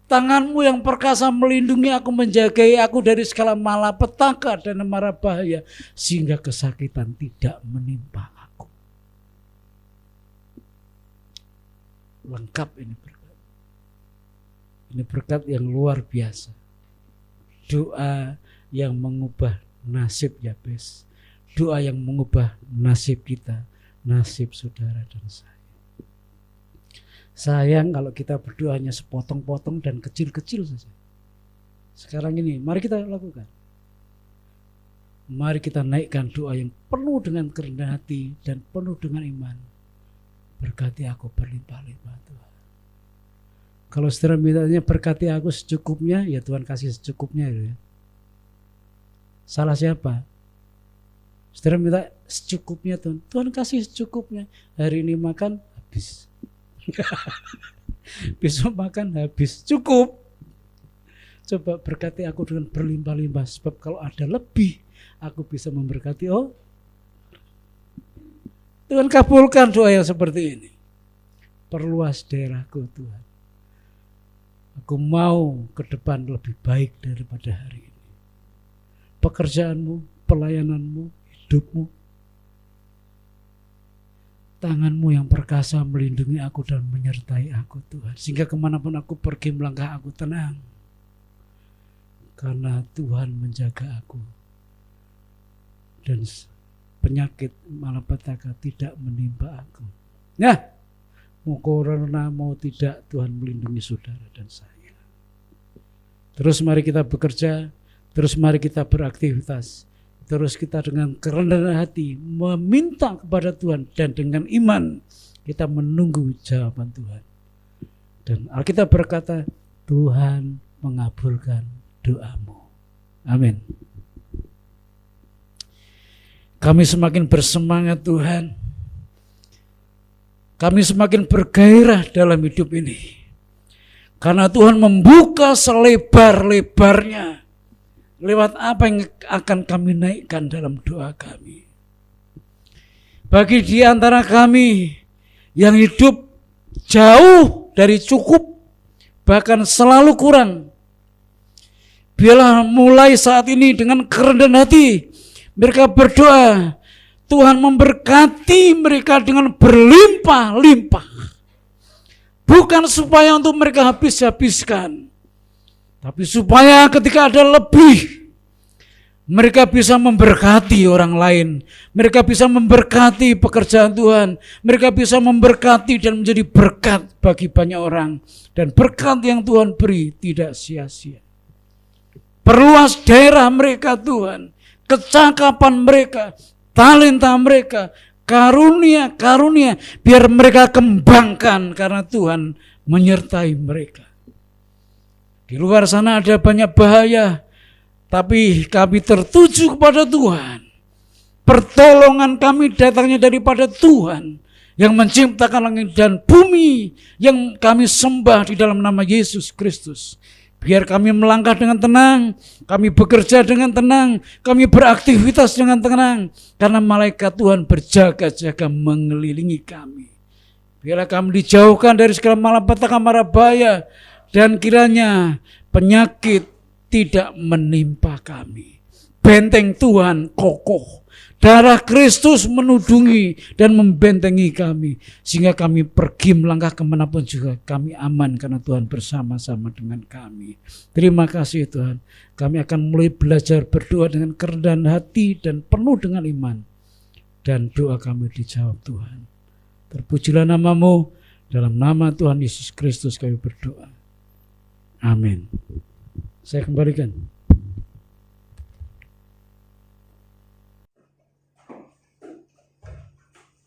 Tanganmu yang perkasa melindungi aku, menjagai aku dari segala malapetaka dan mara bahaya, sehingga kesakitan tidak menimpa aku. Lengkap ini berkat. Ini berkat yang luar biasa. Doa yang mengubah nasib Yabes. Doa yang mengubah nasib kita, nasib saudara dan saya. Sayang kalau kita berdoanya sepotong-potong dan kecil-kecil saja. Sekarang ini, mari kita lakukan. Mari kita naikkan doa yang penuh dengan kerendahan hati dan penuh dengan iman. Berkati aku berlimpah-limpah Tuhan. Kalau saudara mintanya berkati aku secukupnya, ya Tuhan kasih secukupnya. Ya. Salah siapa? Saudara minta secukupnya Tuhan. Tuhan kasih secukupnya. Hari ini makan, habis. Besok makan habis, cukup. Coba berkati aku dengan berlimpah-limpah, sebab kalau ada lebih aku bisa memberkati. Oh, Tuhan kabulkan doa yang seperti ini. Perluas daerahku Tuhan. Aku mau ke depan lebih baik daripada hari ini. Pekerjaanmu, pelayananmu, hidupmu, tanganmu yang perkasa melindungi aku dan menyertai aku Tuhan. Sehingga kemanapun aku pergi melangkah aku tenang. Karena Tuhan menjaga aku. Dan penyakit malapetaka tidak menimpa aku. Nah, mau corona mau tidak, Tuhan melindungi saudara dan saya. Terus mari kita bekerja. Terus mari kita beraktivitas. Terus kita dengan kerendahan hati meminta kepada Tuhan, dan dengan iman kita menunggu jawaban Tuhan. Dan Alkitab berkata, Tuhan mengabulkan doamu. Amin. Kami semakin bersemangat Tuhan. Kami semakin bergairah dalam hidup ini. Karena Tuhan membuka selebar-lebarnya. Lewat apa yang akan kami naikkan dalam doa kami. Bagi di antara kami yang hidup jauh dari cukup, bahkan selalu kurang, biarlah mulai saat ini dengan kerendahan hati mereka berdoa, Tuhan memberkati mereka dengan berlimpah-limpah. Bukan supaya untuk mereka habis-habiskan, tapi supaya ketika ada lebih, mereka bisa memberkati orang lain. Mereka bisa memberkati pekerjaan Tuhan. Mereka bisa memberkati dan menjadi berkat bagi banyak orang. Dan berkat yang Tuhan beri tidak sia-sia. Perluas daerah mereka Tuhan. Kecakapan mereka, talenta mereka, karunia-karunia. Biar mereka kembangkan karena Tuhan menyertai mereka. Di luar sana ada banyak bahaya, tapi kami tertuju kepada Tuhan. Pertolongan kami datangnya daripada Tuhan yang menciptakan langit dan bumi, yang kami sembah di dalam nama Yesus Kristus. Biar kami melangkah dengan tenang, kami bekerja dengan tenang, kami beraktivitas dengan tenang, karena malaikat Tuhan berjaga-jaga mengelilingi kami. Biarlah kami dijauhkan dari segala malapetaka, mara bahaya, dan kiranya penyakit tidak menimpa kami. Benteng Tuhan kokoh. Darah Kristus menudungi dan membentengi kami. Sehingga kami pergi melangkah kemanapun juga kami aman karena Tuhan bersama-sama dengan kami. Terima kasih Tuhan. Kami akan mulai belajar berdoa dengan kerendahan hati dan penuh dengan iman. Dan doa kami dijawab Tuhan. Terpujilah nama-Mu. Dalam nama Tuhan Yesus Kristus kami berdoa. Amin. Saya kembalikan.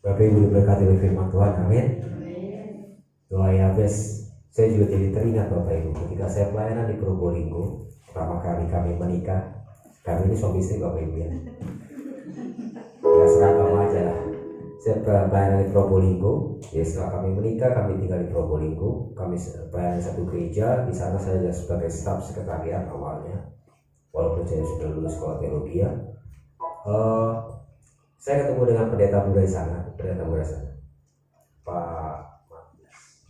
Bapak Ibu diberkati oleh firman Tuhan, amin. Doa Yabes, saya juga jadi teringat Bapak Ibu ketika saya pelayanan di Probolinggo. Pertama kali kami menikah, kami ini suami istri Bapak Ibu ya. Ya seragam aja lah. Saya pelayanan di Probolinggo. Ya setelah kami menikah, kami tinggal di Probolinggo. Kami pelayanan satu gereja. Di sana saya sebagai staf sekretariat awalnya. Walaupun saya sudah lulus sekolah teologi ya. Saya ketemu dengan pendeta muda di sana,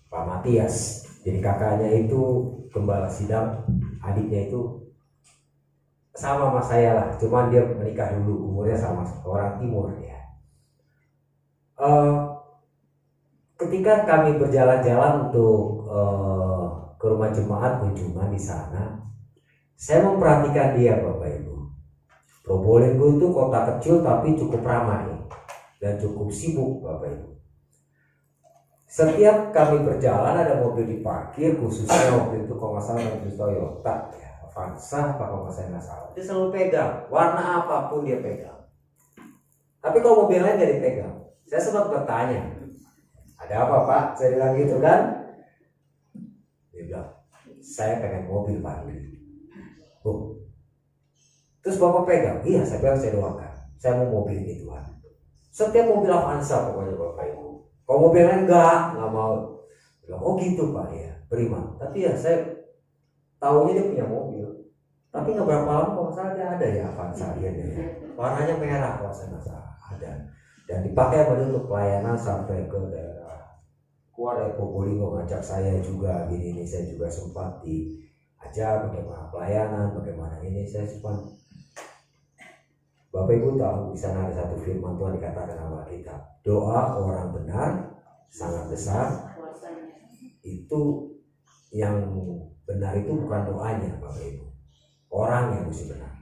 Pak Matias. Jadi kakaknya itu gembala sidang, adiknya itu sama sama saya lah, cuman dia menikah dulu, umurnya sama, orang timur ya. Ketika kami berjalan-jalan untuk ke rumah jemaat kunjungan di sana, saya memperhatikan dia Bapak Ibu. Probolinggo itu kota kecil tapi cukup ramai dan cukup sibuk Bapak Ibu. Setiap kami berjalan ada mobil diparkir, khususnya waktu itu kalau nggak salah mobil Toyota ya, Avanza apa kalau nggak salah. Dia selalu pegang, warna apapun dia pegang. Tapi kalau mobil lain nggak dipegang. Saya sempat bertanya, ada apa Pak? Saya bilang gitu kan. Dia bilang, saya pengen mobil Pak. Oh. Terus Bapak pegang, iya saya bilang saya doakan, saya mau mobil ini Tuhan. Setiap mobil Avanza pokoknya Bapak Ibu. Kalau mobil lain enggak mau. Bilang, oh gitu Pak ya, prima. Tapi ya saya tahunya dia punya mobil. Tapi nggak berapa lama kalau salah dia ada ya Avanza dia ya. Warnanya merah kalau saya nggak salah ada. Dan dipakai untuk pelayanan sampai ke daerah keluar dari Probolinggo, ngajak saya juga gini ini, saya juga sempat diajak bagaimana pelayanan, bagaimana ini saya sempat. Bapak Ibu tahu di sana ada satu firman Tuhan dikatakan dalam Alkitab, doa orang benar sangat besar. Itu yang benar itu bukan doanya Bapak Ibu, orang yang mesti benar.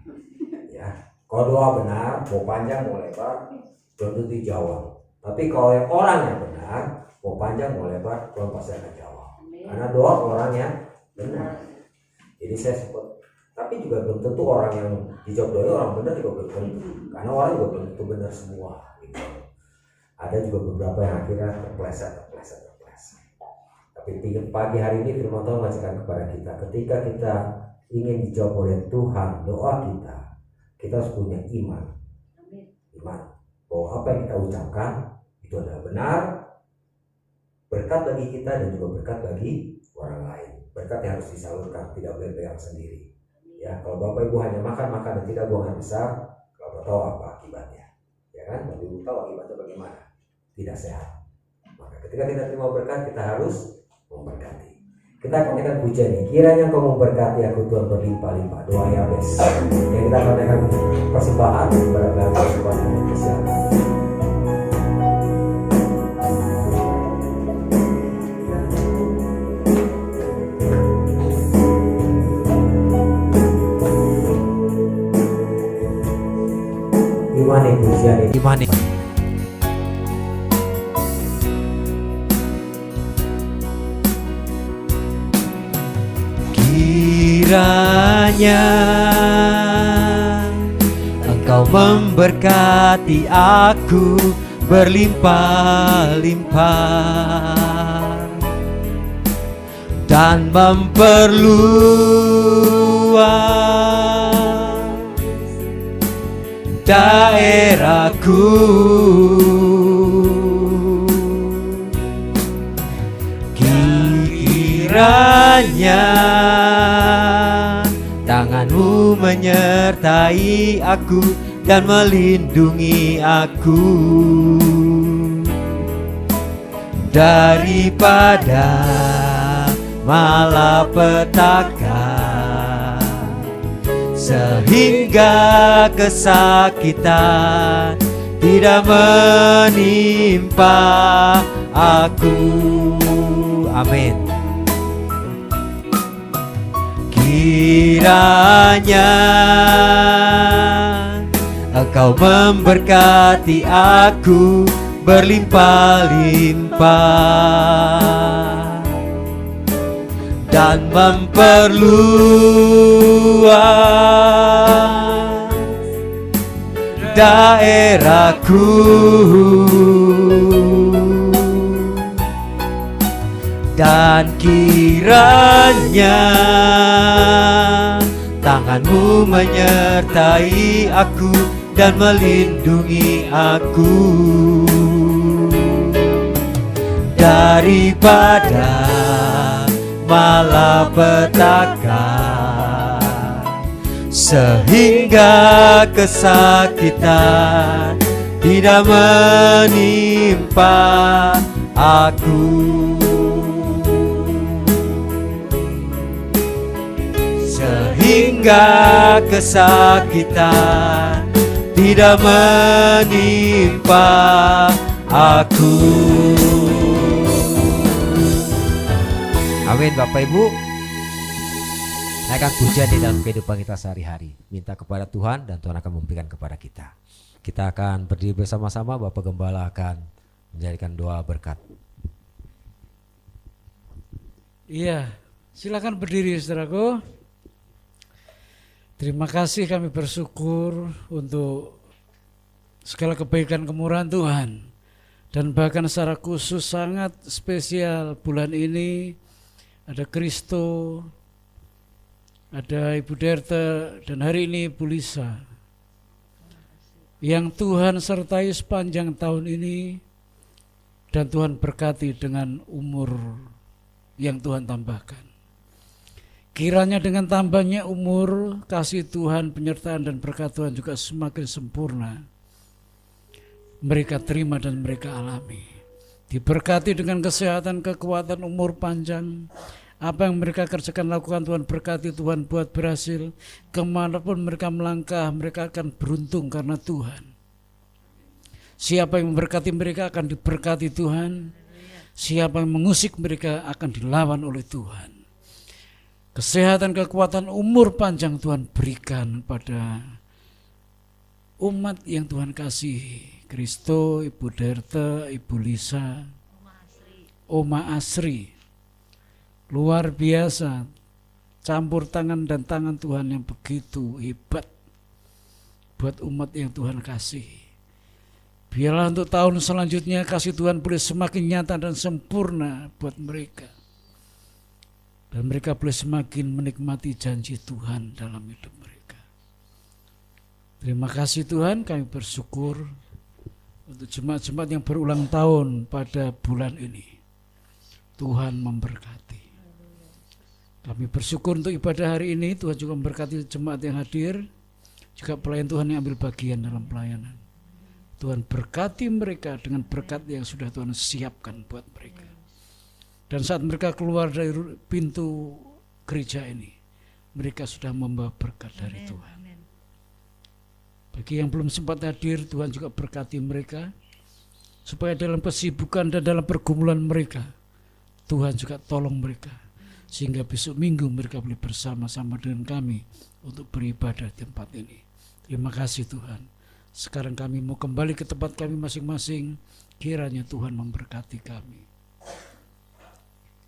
Ya, kalau doa benar, mau panjang mau lebar, belum tentu dijawab. Tapi kalau yang orang yang benar, mau panjang mau lebar, Tuhan pasti akan jawab. Karena doa orang yang benar. Jadi saya sebut. Tapi juga belum tentu orang yang dijawab doa orang benar juga belum tentu, karena orang juga belum tentu benar semua gitu. Ada juga beberapa yang akhirnya terpleset. Tapi pagi hari ini firman Tuhan mengajarkan kepada kita, ketika kita ingin dijawab oleh Tuhan doa kita harus punya iman bahwa apa yang kita ucapkan itu adalah benar, berkat bagi kita dan juga berkat bagi orang lain. Berkat yang harus disalurkan, tidak boleh pegang sendiri. Ya, kalau Bapak Ibu hanya makan dan tidak buang air besar, kalau tahu apa akibatnya, ya kan? Bapak Ibu tahu akibatnya bagaimana? Tidak sehat. Maka ketika kita terima berkat, kita harus memberkati. Kita akan naikkan pujian ini. Kiranya Kau memberkati aku Tuhan berlimpah-limpah. Doa Yabes. Yang kita akan naikkan persembahan kepada Tuhan persembahan yang kesiapan. Imani. Kiranya Engkau memberkati aku berlimpah-limpah dan memperluas daerahku. Kiranya tangan-Mu menyertai aku dan melindungi aku daripada malapetaka, sehingga kesakitan tidak menimpa aku. Amin. Kiranya Engkau memberkati aku berlimpah-limpah dan dan memperluas daerahku, dan kiranya tanganmu menyertai aku dan melindungi aku daripada malapetaka, sehingga kesakitan tidak menimpa aku, sehingga kesakitan tidak menimpa aku. Amin. Bapak Ibu, naikkan pujian di dalam kehidupan kita sehari-hari. Minta kepada Tuhan dan Tuhan akan memberikan kepada kita. Kita akan berdiri bersama-sama. Bapak Gembala akan menjadikan doa berkat. Iya, silakan berdiri saudaraku. Terima kasih, kami bersyukur untuk segala kebaikan kemurahan Tuhan. Dan bahkan secara khusus sangat spesial bulan ini ada Kristo, ada Ibu Derta, dan hari ini Ibu Lisa, yang Tuhan sertai sepanjang tahun ini, dan Tuhan berkati dengan umur yang Tuhan tambahkan. Kiranya dengan tambahnya umur, kasih Tuhan, penyertaan dan berkat Tuhan juga semakin sempurna mereka terima dan mereka alami. Diberkati dengan kesehatan, kekuatan, umur panjang. Apa yang mereka kerjakan, lakukan, Tuhan berkati, Tuhan buat berhasil. Kemanapun mereka melangkah, mereka akan beruntung karena Tuhan. Siapa yang memberkati mereka akan diberkati Tuhan. Siapa yang mengusik mereka akan dilawan oleh Tuhan. Kesehatan, kekuatan, umur panjang Tuhan berikan pada umat yang Tuhan kasihi. Kristo, Ibu Derta, Ibu Lisa, Oma Asri. Luar biasa, campur tangan dan tangan Tuhan yang begitu hebat buat umat yang Tuhan kasihi. Biarlah untuk tahun selanjutnya kasih Tuhan boleh semakin nyata dan sempurna buat mereka. Dan mereka boleh semakin menikmati janji Tuhan dalam hidup mereka. Terima kasih Tuhan, kami bersyukur untuk jemaat-jemaat yang berulang tahun pada bulan ini. Tuhan memberkati. Kami bersyukur untuk ibadah hari ini, Tuhan juga memberkati jemaat yang hadir, juga pelayan Tuhan yang ambil bagian dalam pelayanan. Tuhan berkati mereka dengan berkat yang sudah Tuhan siapkan buat mereka. Dan saat mereka keluar dari pintu gereja ini, mereka sudah membawa berkat dari Tuhan. Bagi yang belum sempat hadir, Tuhan juga berkati mereka, supaya dalam kesibukan dan dalam pergumulan mereka, Tuhan juga tolong mereka, sehingga besok minggu mereka boleh bersama-sama dengan kami untuk beribadah di tempat ini. Terima kasih Tuhan. Sekarang kami mau kembali ke tempat kami masing-masing, kiranya Tuhan memberkati kami.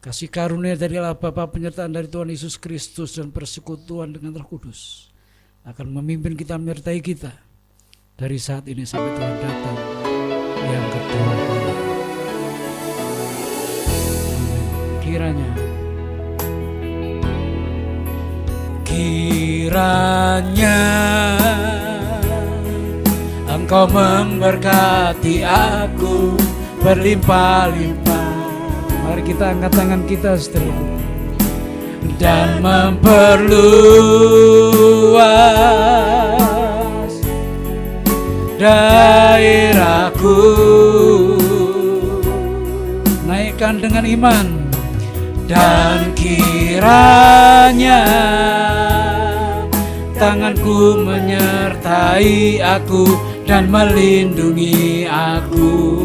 Kasih karunia dari Allah Bapa, penyertaan dari Tuhan Yesus Kristus, dan persekutuan dengan Roh Kudus akan memimpin kita, menyertai kita dari saat ini sampai Tuhan datang yang kedua kali. Kiranya Engkau memberkati aku berlimpah-limpah. Mari kita angkat tangan kita setelah dan memperluas daerahku. Naikkan dengan iman. Dan kiranya tanganku menyertai aku dan melindungi aku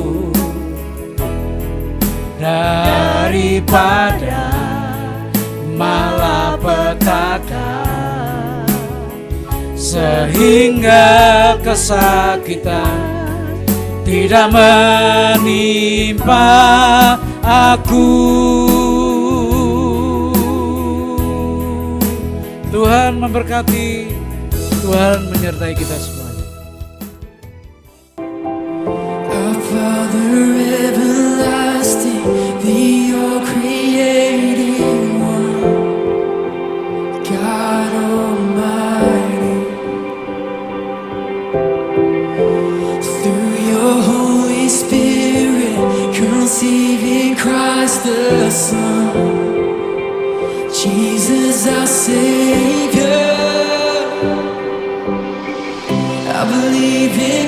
daripada malapetaka, sehingga kesakitan tidak menimpa aku, Tuhan memberkati, Tuhan menyertai kita semuanya. Our Father everlasting, the all-creating one, God Almighty. Through your Holy Spirit, conceiving Christ the Son, Jesus our Savior. I believe in